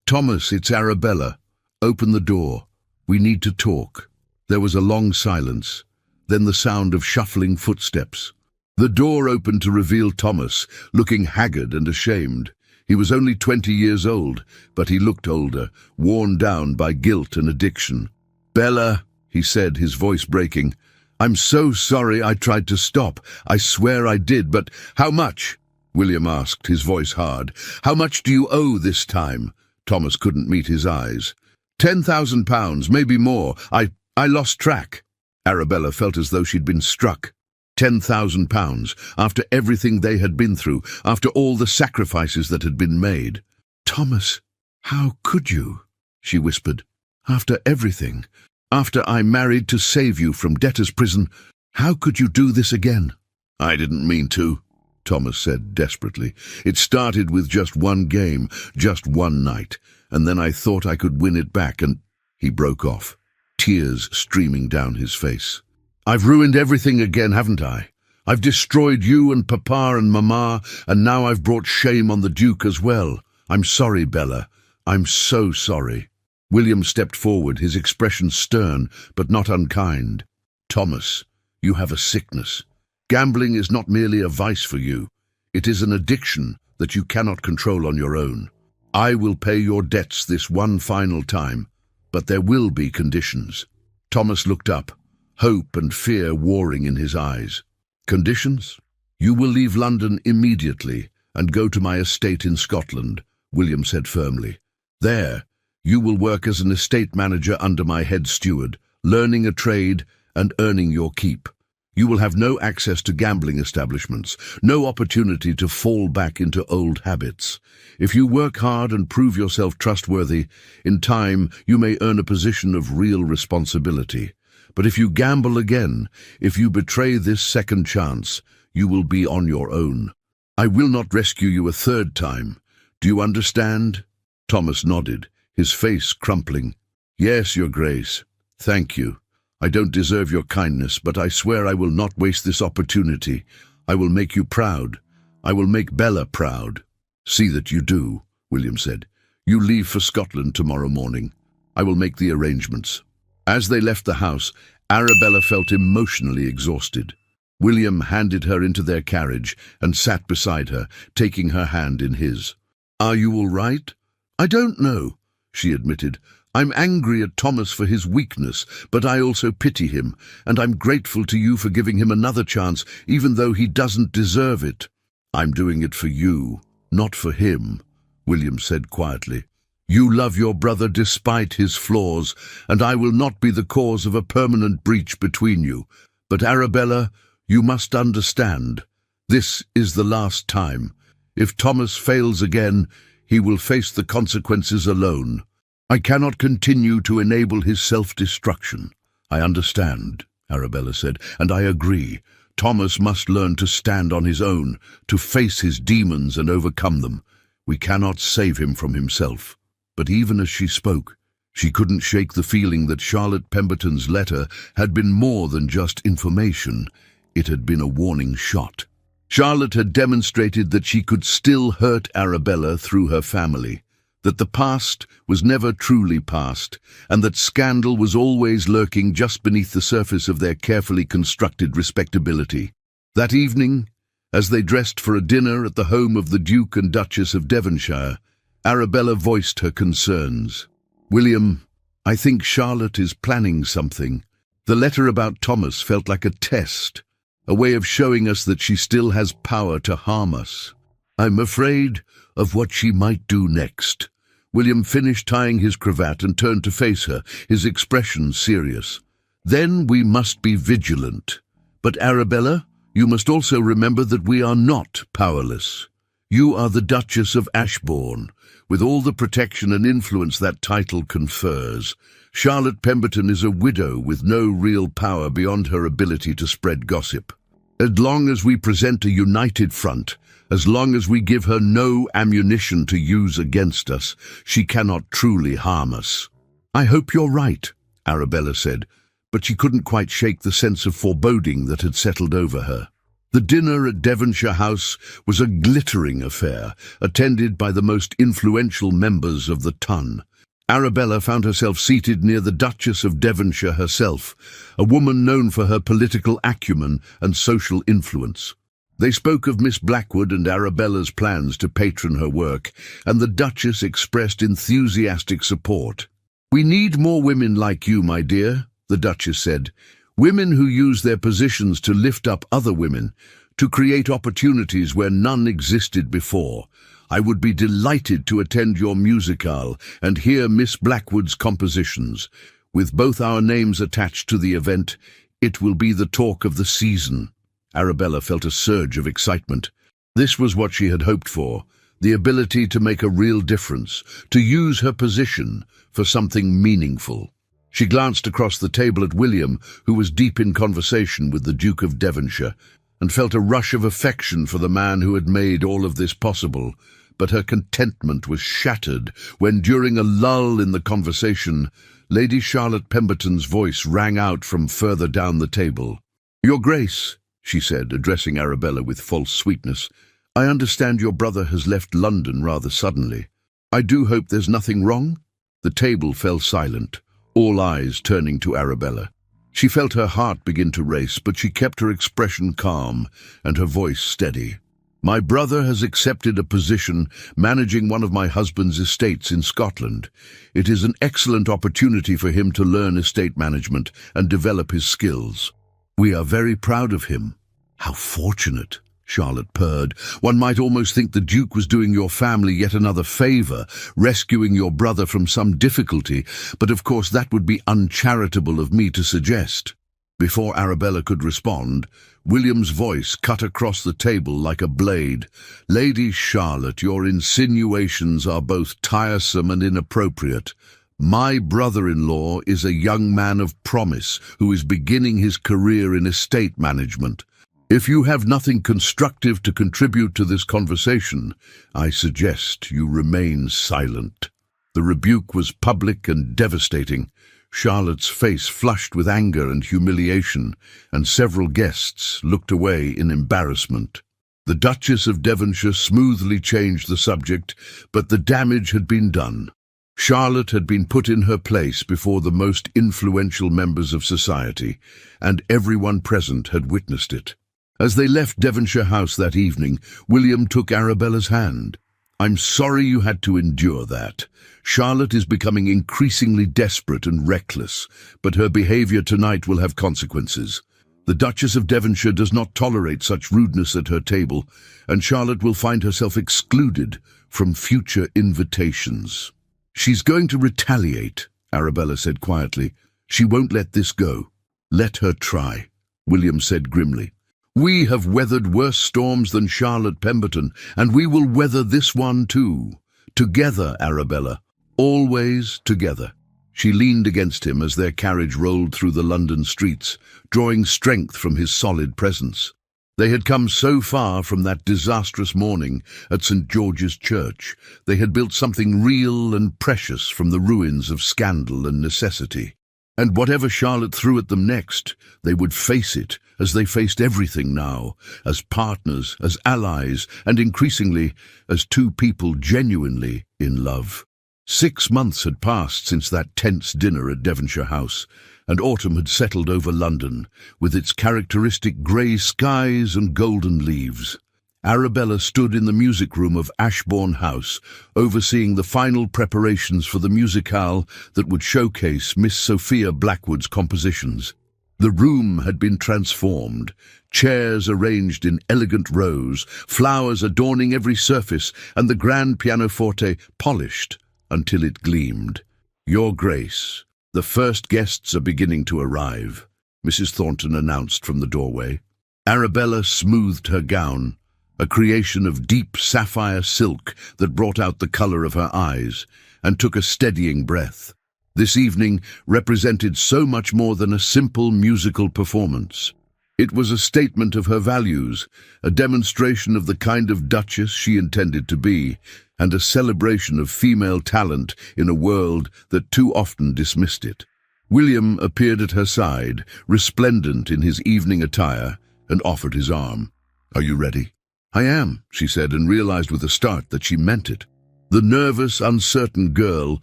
"Thomas, it's Arabella. Open the door. We need to talk." There was a long silence, then the sound of shuffling footsteps. The door opened to reveal Thomas, looking haggard and ashamed. He was only 20 years old, but he looked older, worn down by guilt and addiction. "Bella," he said, his voice breaking, "I'm so sorry I tried to stop. I swear I did, but how much?" William asked, his voice hard. "How much do you owe this time?" Thomas couldn't meet his eyes. £10,000, maybe more. I lost track." Arabella felt as though she'd been struck. £10,000, after everything they had been through, after all the sacrifices that had been made. "Thomas, how could you?" she whispered. "After everything, after I married to save you from debtor's prison, how could you do this again?" "I didn't mean to," Thomas said desperately. "It started with just one game, just one night, and then I thought I could win it back, and—" He broke off, tears streaming down his face. "I've ruined everything again, haven't I? I've destroyed you and Papa and Mama, and now I've brought shame on the Duke as well. I'm sorry, Bella. I'm so sorry." William stepped forward, his expression stern but not unkind. "Thomas, you have a sickness. Gambling is not merely a vice for you. It is an addiction that you cannot control on your own. I will pay your debts this one final time, but there will be conditions." Thomas looked up, hope and fear warring in his eyes. "Conditions? You will leave London immediately and go to my estate in Scotland," William said firmly. "There, you will work as an estate manager under my head steward, learning a trade and earning your keep. You will have no access to gambling establishments, no opportunity to fall back into old habits. If you work hard and prove yourself trustworthy, in time you may earn a position of real responsibility. But if you gamble again, if you betray this second chance, you will be on your own. I will not rescue you a third time. Do you understand?" Thomas nodded, his face crumpling. "Yes, Your Grace. Thank you. I don't deserve your kindness, but I swear I will not waste this opportunity. I will make you proud. I will make Bella proud." "See that you do," William said. "You leave for Scotland tomorrow morning. I will make the arrangements." As they left the house, Arabella felt emotionally exhausted. William handed her into their carriage and sat beside her, taking her hand in his. "Are you all right?" "I don't know," she admitted. "I'm angry at Thomas for his weakness, but I also pity him, and I'm grateful to you for giving him another chance, even though he doesn't deserve it." "I'm doing it for you, not for him," William said quietly. "You love your brother despite his flaws, and I will not be the cause of a permanent breach between you. But Arabella, you must understand, this is the last time. If Thomas fails again, he will face the consequences alone. I cannot continue to enable his self-destruction." "I understand," Arabella said, "and I agree. Thomas must learn to stand on his own, to face his demons and overcome them. We cannot save him from himself." But even as she spoke, she couldn't shake the feeling that Charlotte Pemberton's letter had been more than just information. It had been a warning shot. Charlotte had demonstrated that she could still hurt Arabella through her family, that the past was never truly past, and that scandal was always lurking just beneath the surface of their carefully constructed respectability. That evening, as they dressed for a dinner at the home of the Duke and Duchess of Devonshire, Arabella voiced her concerns. "William, I think Charlotte is planning something. The letter about Thomas felt like a test, a way of showing us that she still has power to harm us. I'm afraid of what she might do next." William finished tying his cravat and turned to face her, his expression serious. "Then we must be vigilant. But Arabella, you must also remember that we are not powerless. You are the Duchess of Ashbourne, with all the protection and influence that title confers. Charlotte Pemberton is a widow with no real power beyond her ability to spread gossip. As long as we present a united front, as long as we give her no ammunition to use against us, she cannot truly harm us." "I hope you're right," Arabella said, but she couldn't quite shake the sense of foreboding that had settled over her. The dinner at Devonshire House was a glittering affair, attended by the most influential members of the ton. Arabella found herself seated near the Duchess of Devonshire herself, a woman known for her political acumen and social influence. They spoke of Miss Blackwood and Arabella's plans to patron her work, and the Duchess expressed enthusiastic support. "We need more women like you, my dear," the Duchess said. "Women who use their positions to lift up other women, to create opportunities where none existed before. I would be delighted to attend your musicale and hear Miss Blackwood's compositions. With both our names attached to the event, it will be the talk of the season." Arabella felt a surge of excitement. This was what she had hoped for, the ability to make a real difference, to use her position for something meaningful. She glanced across the table at William, who was deep in conversation with the Duke of Devonshire, and felt a rush of affection for the man who had made all of this possible. But her contentment was shattered when, during a lull in the conversation, Lady Charlotte Pemberton's voice rang out from further down the table. "Your Grace," she said, addressing Arabella with false sweetness, "I understand your brother has left London rather suddenly. I do hope there's nothing wrong?" The table fell silent, all eyes turning to Arabella. She felt her heart begin to race, but she kept her expression calm and her voice steady. My brother has accepted a position managing one of my husband's estates in Scotland. It is an excellent opportunity for him to learn estate management and develop his skills. We are very proud of him." "How fortunate," Charlotte purred. "One might almost think the Duke was doing your family yet another favour, rescuing your brother from some difficulty, but of course that would be uncharitable of me to suggest." Before Arabella could respond, William's voice cut across the table like a blade. "Lady Charlotte, your insinuations are both tiresome and inappropriate. My brother-in-law is a young man of promise who is beginning his career in estate management. If you have nothing constructive to contribute to this conversation, I suggest you remain silent." The rebuke was public and devastating. Charlotte's face flushed with anger and humiliation, and several guests looked away in embarrassment. The Duchess of Devonshire smoothly changed the subject, but the damage had been done. Charlotte had been put in her place before the most influential members of society, and everyone present had witnessed it. As they left Devonshire House that evening, William took Arabella's hand. "I'm sorry you had to endure that. Charlotte is becoming increasingly desperate and reckless, but her behaviour tonight will have consequences. The Duchess of Devonshire does not tolerate such rudeness at her table, and Charlotte will find herself excluded from future invitations." "She's going to retaliate," Arabella said quietly. "She won't let this go." "Let her try," William said grimly. "We have weathered worse storms than Charlotte Pemberton, and we will weather this one too. Together, Arabella, always together." She leaned against him as their carriage rolled through the London streets, drawing strength from his solid presence. They had come so far from that disastrous morning at St. George's Church. They had built something real and precious from the ruins of scandal and necessity. And whatever Charlotte threw at them next, they would face it as they faced everything now, as partners, as allies, and increasingly as two people genuinely in love. 6 months had passed since that tense dinner at Devonshire House, and autumn had settled over London, with its characteristic grey skies and golden leaves. Arabella stood in the music room of Ashbourne House, overseeing the final preparations for the musicale that would showcase Miss Sophia Blackwood's compositions. The room had been transformed, chairs arranged in elegant rows, flowers adorning every surface, and the grand pianoforte polished until it gleamed. "Your Grace, the first guests are beginning to arrive," Mrs. Thornton announced from the doorway. Arabella smoothed her gown, a creation of deep sapphire silk that brought out the colour of her eyes, and took a steadying breath. This evening represented so much more than a simple musical performance. It was a statement of her values, a demonstration of the kind of duchess she intended to be, and a celebration of female talent in a world that too often dismissed it. William appeared at her side, resplendent in his evening attire, and offered his arm. "Are you ready?" "I am," she said, and realized with a start that she meant it. The nervous, uncertain girl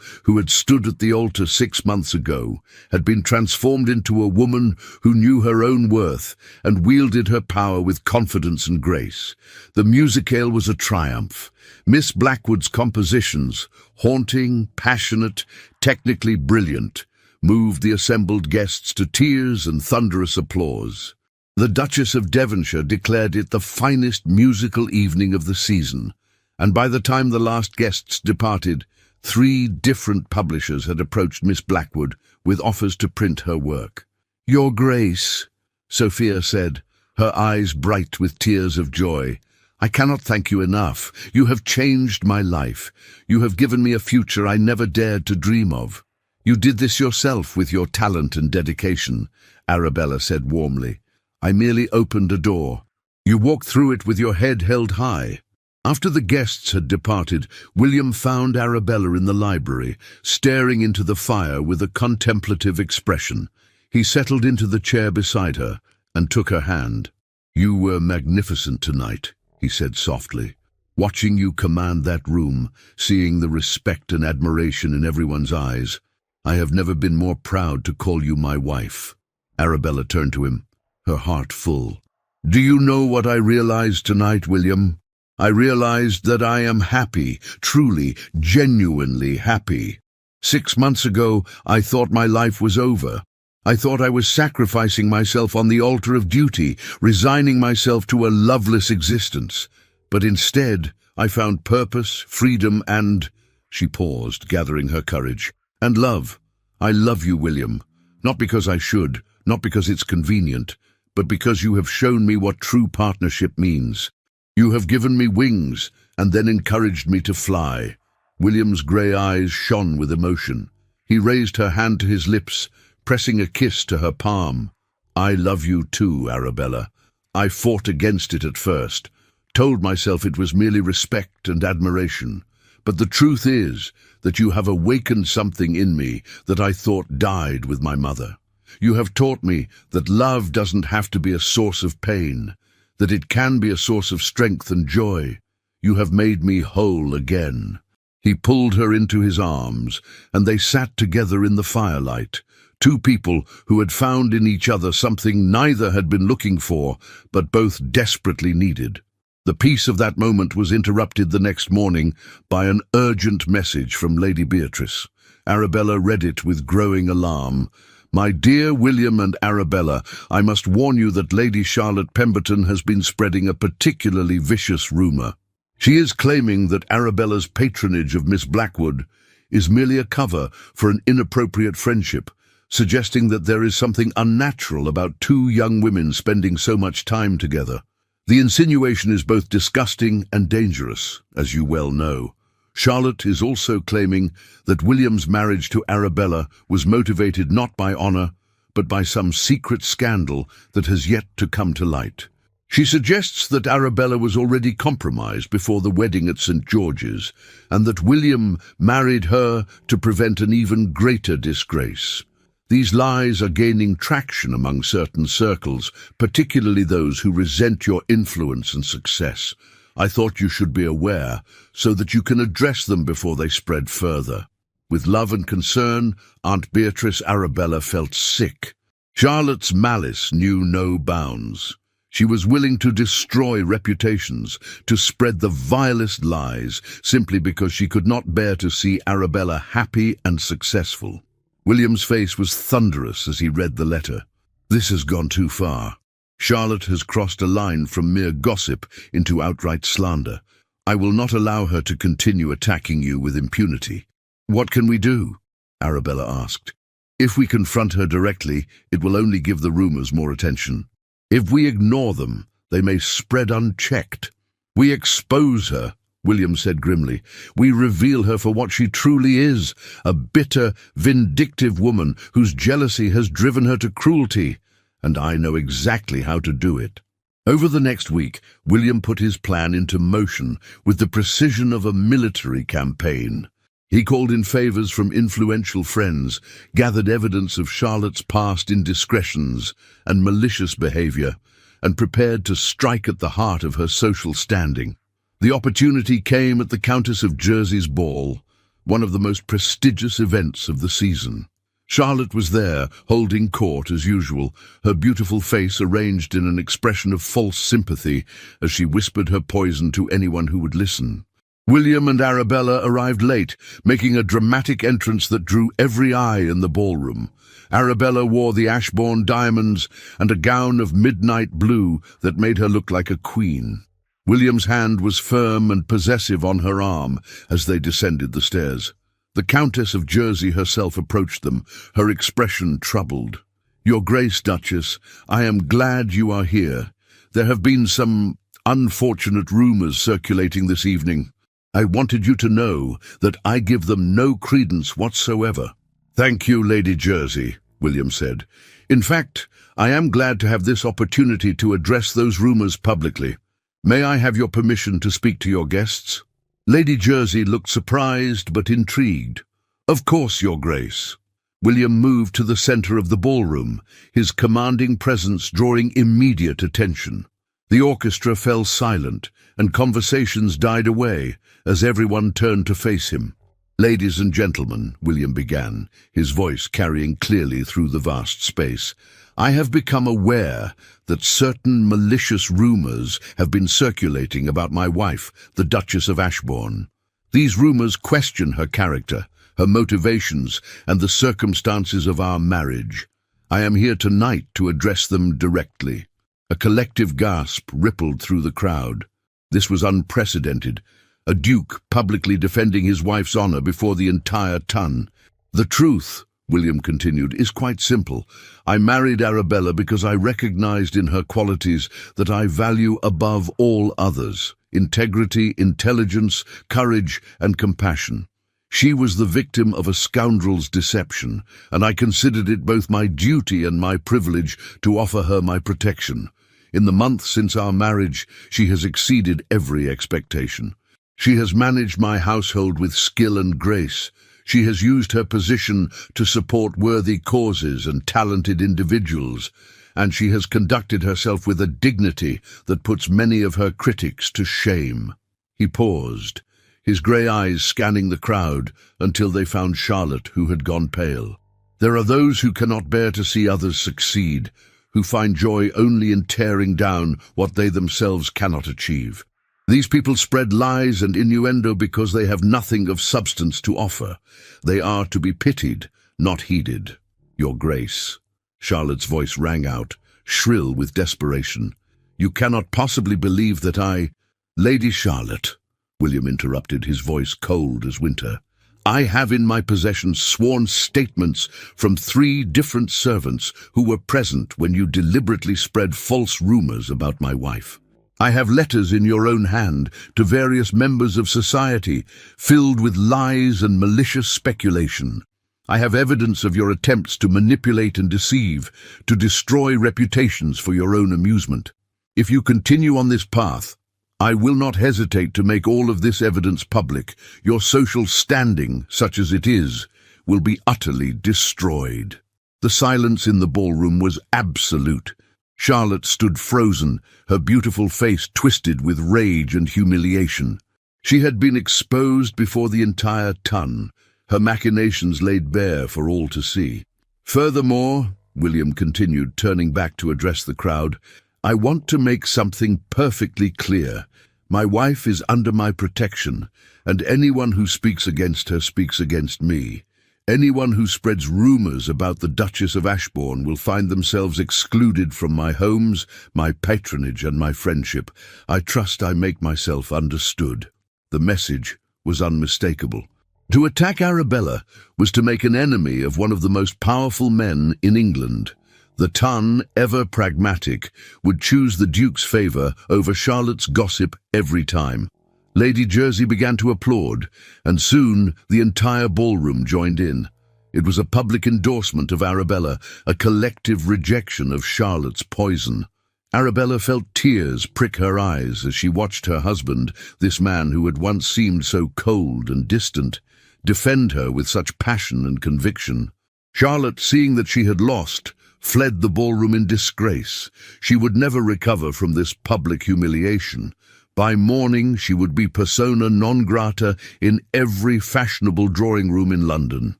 who had stood at the altar 6 months ago had been transformed into a woman who knew her own worth and wielded her power with confidence and grace. The musicale was a triumph. Miss Blackwood's compositions, haunting, passionate, technically brilliant, moved the assembled guests to tears and thunderous applause. The Duchess of Devonshire declared it the finest musical evening of the season, and by the time the last guests departed, 3 different publishers had approached Miss Blackwood with offers to print her work. "Your Grace," Sophia said, her eyes bright with tears of joy, "I cannot thank you enough. You have changed my life. You have given me a future I never dared to dream of." "You did this yourself with your talent and dedication," Arabella said warmly. "I merely opened a door. You walked through it with your head held high." After the guests had departed, William found Arabella in the library, staring into the fire with a contemplative expression. He settled into the chair beside her and took her hand. "You were magnificent tonight," he said softly. "Watching you command that room, seeing the respect and admiration in everyone's eyes, I have never been more proud to call you my wife." Arabella turned to him, her heart full. "Do you know what I realized tonight, William? I realized that I am happy, truly, genuinely happy. 6 months ago, I thought my life was over. I thought I was sacrificing myself on the altar of duty, resigning myself to a loveless existence. But instead, I found purpose, freedom, and— She paused, gathering her courage. And love. I love you, William. Not because I should, not because it's convenient, but because you have shown me what true partnership means. You have given me wings, and then encouraged me to fly. William's grey eyes shone with emotion. He raised her hand to his lips, pressing a kiss to her palm. I love you too, Arabella. I fought against it at first, told myself it was merely respect and admiration. But the truth is that you have awakened something in me that I thought died with my mother. You have taught me that love doesn't have to be a source of pain, that it can be a source of strength and joy. You have made me whole again. He pulled her into his arms, and they sat together in the firelight, two people who had found in each other something neither had been looking for, but both desperately needed. The peace of that moment was interrupted the next morning by an urgent message from Lady Beatrice. Arabella read it with growing alarm. My dear William and Arabella, I must warn you that Lady Charlotte Pemberton has been spreading a particularly vicious rumour. She is claiming that Arabella's patronage of Miss Blackwood is merely a cover for an inappropriate friendship, suggesting that there is something unnatural about two young women spending so much time together. The insinuation is both disgusting and dangerous, as you well know. Charlotte is also claiming that William's marriage to Arabella was motivated not by honour, but by some secret scandal that has yet to come to light. She suggests that Arabella was already compromised before the wedding at St. George's, and that William married her to prevent an even greater disgrace. These lies are gaining traction among certain circles, particularly those who resent your influence and success. I thought you should be aware, so that you can address them before they spread further. With love and concern, Aunt Beatrice Arabella felt sick. Charlotte's malice knew no bounds. She was willing to destroy reputations, to spread the vilest lies, simply because she could not bear to see Arabella happy and successful. William's face was thunderous as he read the letter. This has gone too far. Charlotte has crossed a line from mere gossip into outright slander. I will not allow her to continue attacking you with impunity. What can we do? Arabella asked. If we confront her directly, it will only give the rumors more attention. If we ignore them, they may spread unchecked. We expose her, William said grimly. We reveal her for what she truly is, a bitter, vindictive woman whose jealousy has driven her to cruelty, and I know exactly how to do it. Over the next week, William put his plan into motion with the precision of a military campaign. He called in favours from influential friends, gathered evidence of Charlotte's past indiscretions and malicious behaviour, and prepared to strike at the heart of her social standing. The opportunity came at the Countess of Jersey's ball, one of the most prestigious events of the season. Charlotte was there, holding court as usual, her beautiful face arranged in an expression of false sympathy as she whispered her poison to anyone who would listen. William and Arabella arrived late, making a dramatic entrance that drew every eye in the ballroom. Arabella wore the Ashbourne diamonds and a gown of midnight blue that made her look like a queen. William's hand was firm and possessive on her arm as they descended the stairs. The Countess of Jersey herself approached them, her expression troubled. Your Grace, Duchess, I am glad you are here. There have been some unfortunate rumours circulating this evening. I wanted you to know that I give them no credence whatsoever. Thank you, Lady Jersey, William said. In fact, I am glad to have this opportunity to address those rumours publicly. May I have your permission to speak to your guests? Lady Jersey looked surprised but intrigued. Of course, Your Grace. William moved to the centre of the ballroom, his commanding presence drawing immediate attention. The orchestra fell silent, and conversations died away as everyone turned to face him. Ladies and gentlemen, William began, his voice carrying clearly through the vast space, I have become aware that certain malicious rumors have been circulating about my wife, the Duchess of Ashbourne. These rumors question her character, her motivations, and the circumstances of our marriage. I am here tonight to address them directly." A collective gasp rippled through the crowd. This was unprecedented. A duke publicly defending his wife's honor before the entire ton. "The truth," William continued, "is quite simple. I married Arabella because I recognized in her qualities that I value above all others: integrity, intelligence, courage, and compassion. She was the victim of a scoundrel's deception, and I considered it both my duty and my privilege to offer her my protection. In the months since our marriage, she has exceeded every expectation. She has managed my household with skill and grace. She has used her position to support worthy causes and talented individuals, and she has conducted herself with a dignity that puts many of her critics to shame." He paused, his grey eyes scanning the crowd until they found Charlotte, who had gone pale. "There are those who cannot bear to see others succeed, who find joy only in tearing down what they themselves cannot achieve. These people spread lies and innuendo because they have nothing of substance to offer. They are to be pitied, not heeded." "Your Grace," Charlotte's voice rang out, shrill with desperation. "You cannot possibly believe that I—" "Lady Charlotte," William interrupted, his voice cold as winter, "I have in my possession sworn statements from 3 different servants who were present when you deliberately spread false rumors about my wife. I have letters in your own hand to various members of society, filled with lies and malicious speculation. I have evidence of your attempts to manipulate and deceive, to destroy reputations for your own amusement. If you continue on this path, I will not hesitate to make all of this evidence public. Your social standing, such as it is, will be utterly destroyed." The silence in the ballroom was absolute. Charlotte stood frozen, her beautiful face twisted with rage and humiliation. She had been exposed before the entire ton, her machinations laid bare for all to see. "Furthermore," William continued, turning back to address the crowd, "I want to make something perfectly clear. My wife is under my protection, and anyone who speaks against her speaks against me. Anyone who spreads rumors about the Duchess of Ashbourne will find themselves excluded from my homes, my patronage, and my friendship. I trust I make myself understood." The message was unmistakable. To attack Arabella was to make an enemy of one of the most powerful men in England. The ton, ever pragmatic, would choose the Duke's favour over Charlotte's gossip every time. Lady Jersey began to applaud, and soon the entire ballroom joined in. It was a public endorsement of Arabella, a collective rejection of Charlotte's poison. Arabella felt tears prick her eyes as she watched her husband, this man who had once seemed so cold and distant, defend her with such passion and conviction. Charlotte, seeing that she had lost, fled the ballroom in disgrace. She would never recover from this public humiliation. By morning, she would be persona non grata in every fashionable drawing room in London.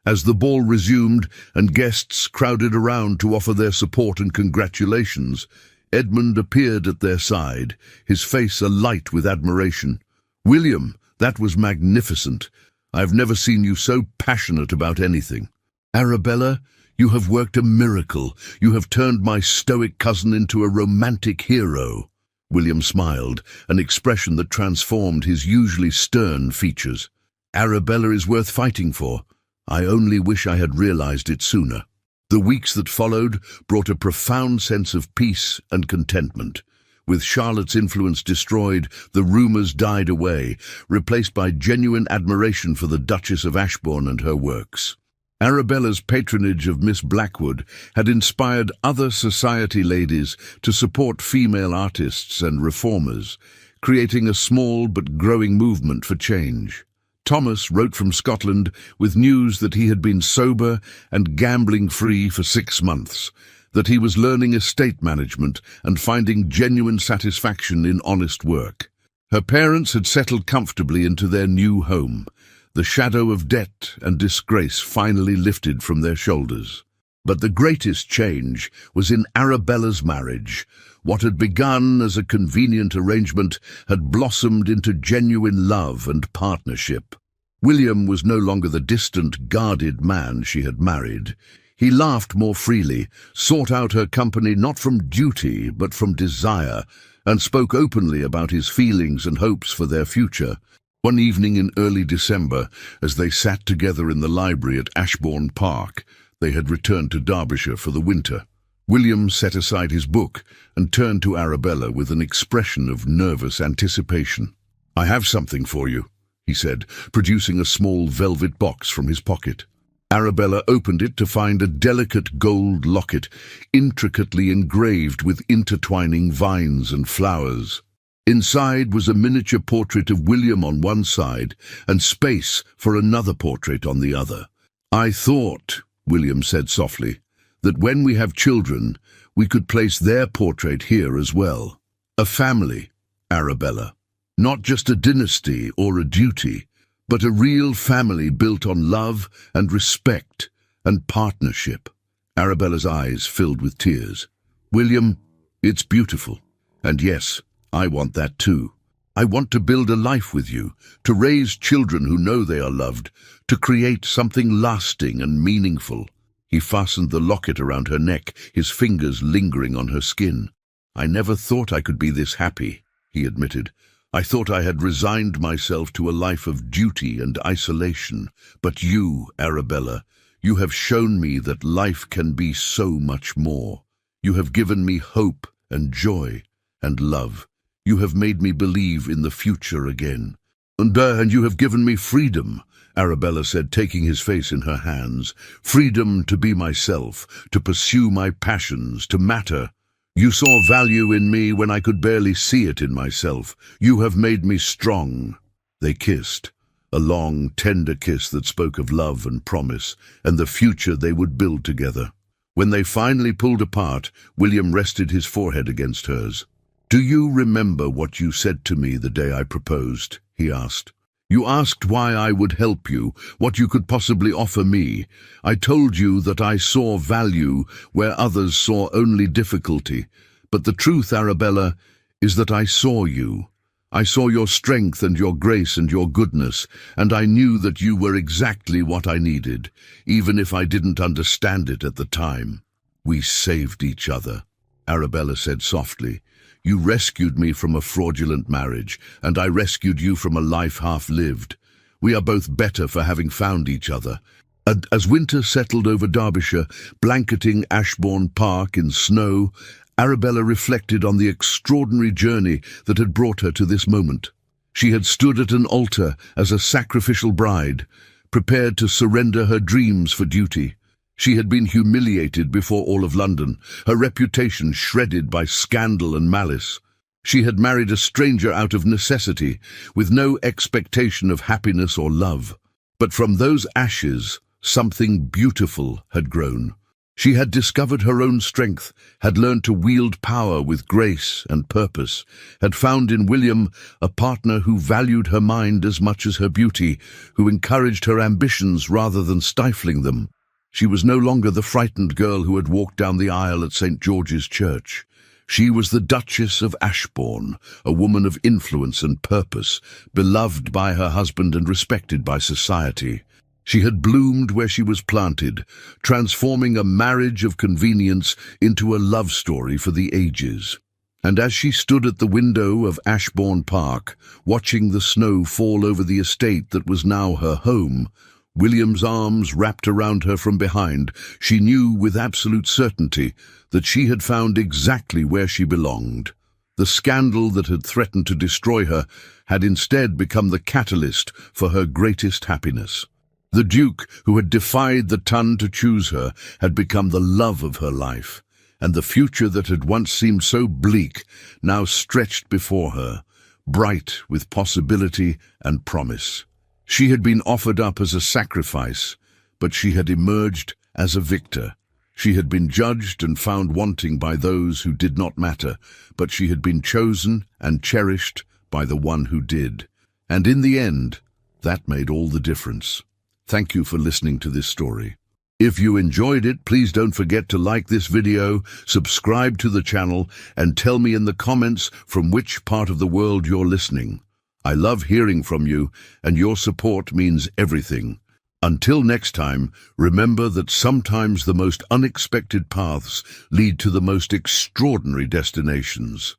As the ball resumed and guests crowded around to offer their support and congratulations, Edmund appeared at their side, his face alight with admiration. "William, that was magnificent. I've never seen you so passionate about anything. Arabella, you have worked a miracle. You have turned my stoic cousin into a romantic hero." William smiled, an expression that transformed his usually stern features. "Arabella is worth fighting for. I only wish I had realized it sooner." The weeks that followed brought a profound sense of peace and contentment. With Charlotte's influence destroyed, the rumors died away, replaced by genuine admiration for the Duchess of Ashbourne and her works. Arabella's patronage of Miss Blackwood had inspired other society ladies to support female artists and reformers, creating a small but growing movement for change. Thomas wrote from Scotland with news that he had been sober and gambling-free for 6 months, that he was learning estate management and finding genuine satisfaction in honest work. Her parents had settled comfortably into their new home, the shadow of debt and disgrace finally lifted from their shoulders. But the greatest change was in Arabella's marriage. What had begun as a convenient arrangement had blossomed into genuine love and partnership. William was no longer the distant, guarded man she had married. He laughed more freely, sought out her company not from duty but from desire, and spoke openly about his feelings and hopes for their future. One evening in early December, as they sat together in the library at Ashbourne Park, they had returned to Derbyshire for the winter. William set aside his book and turned to Arabella with an expression of nervous anticipation. "I have something for you," he said, producing a small velvet box from his pocket. Arabella opened it to find a delicate gold locket, intricately engraved with intertwining vines and flowers. Inside was a miniature portrait of William on one side and space for another portrait on the other. "I thought," William said softly, "that when we have children, we could place their portrait here as well. A family, Arabella. Not just a dynasty or a duty, but a real family built on love and respect and partnership." Arabella's eyes filled with tears. "William, it's beautiful. And yes, I want that too. I want to build a life with you, to raise children who know they are loved, to create something lasting and meaningful." He fastened the locket around her neck, his fingers lingering on her skin. "I never thought I could be this happy," he admitted. "I thought I had resigned myself to a life of duty and isolation. But you, Arabella, you have shown me that life can be so much more. You have given me hope and joy and love. You have made me believe in the future again. And you have given me freedom," Arabella said, taking his face in her hands. "Freedom to be myself, to pursue my passions, to matter. You saw value in me when I could barely see it in myself. You have made me strong." They kissed, a long, tender kiss that spoke of love and promise, and the future they would build together. When they finally pulled apart, William rested his forehead against hers. "Do you remember what you said to me the day I proposed?" he asked. "You asked why I would help you, what you could possibly offer me. I told you that I saw value where others saw only difficulty. But the truth, Arabella, is that I saw you. I saw your strength and your grace and your goodness, and I knew that you were exactly what I needed, even if I didn't understand it at the time. We saved each other," Arabella said softly. "You rescued me from a fraudulent marriage, and I rescued you from a life half-lived. We are both better for having found each other." And as winter settled over Derbyshire, blanketing Ashbourne Park in snow, Arabella reflected on the extraordinary journey that had brought her to this moment. She had stood at an altar as a sacrificial bride, prepared to surrender her dreams for duty. She had been humiliated before all of London, her reputation shredded by scandal and malice. She had married a stranger out of necessity, with no expectation of happiness or love. But from those ashes, something beautiful had grown. She had discovered her own strength, had learned to wield power with grace and purpose, had found in William a partner who valued her mind as much as her beauty, who encouraged her ambitions rather than stifling them. She was no longer the frightened girl who had walked down the aisle at St. George's Church. She was the Duchess of Ashbourne, a woman of influence and purpose, beloved by her husband and respected by society. She had bloomed where she was planted, transforming a marriage of convenience into a love story for the ages. And as she stood at the window of Ashbourne Park, watching the snow fall over the estate that was now her home, William's arms wrapped around her from behind, she knew with absolute certainty that she had found exactly where she belonged. The scandal that had threatened to destroy her had instead become the catalyst for her greatest happiness. The Duke, who had defied the ton to choose her, had become the love of her life, and the future that had once seemed so bleak now stretched before her, bright with possibility and promise. She had been offered up as a sacrifice, but she had emerged as a victor. She had been judged and found wanting by those who did not matter, but she had been chosen and cherished by the one who did. And in the end, that made all the difference. Thank you for listening to this story. If you enjoyed it, please don't forget to like this video, subscribe to the channel, and tell me in the comments from which part of the world you're listening. I love hearing from you, and your support means everything. Until next time, remember that sometimes the most unexpected paths lead to the most extraordinary destinations.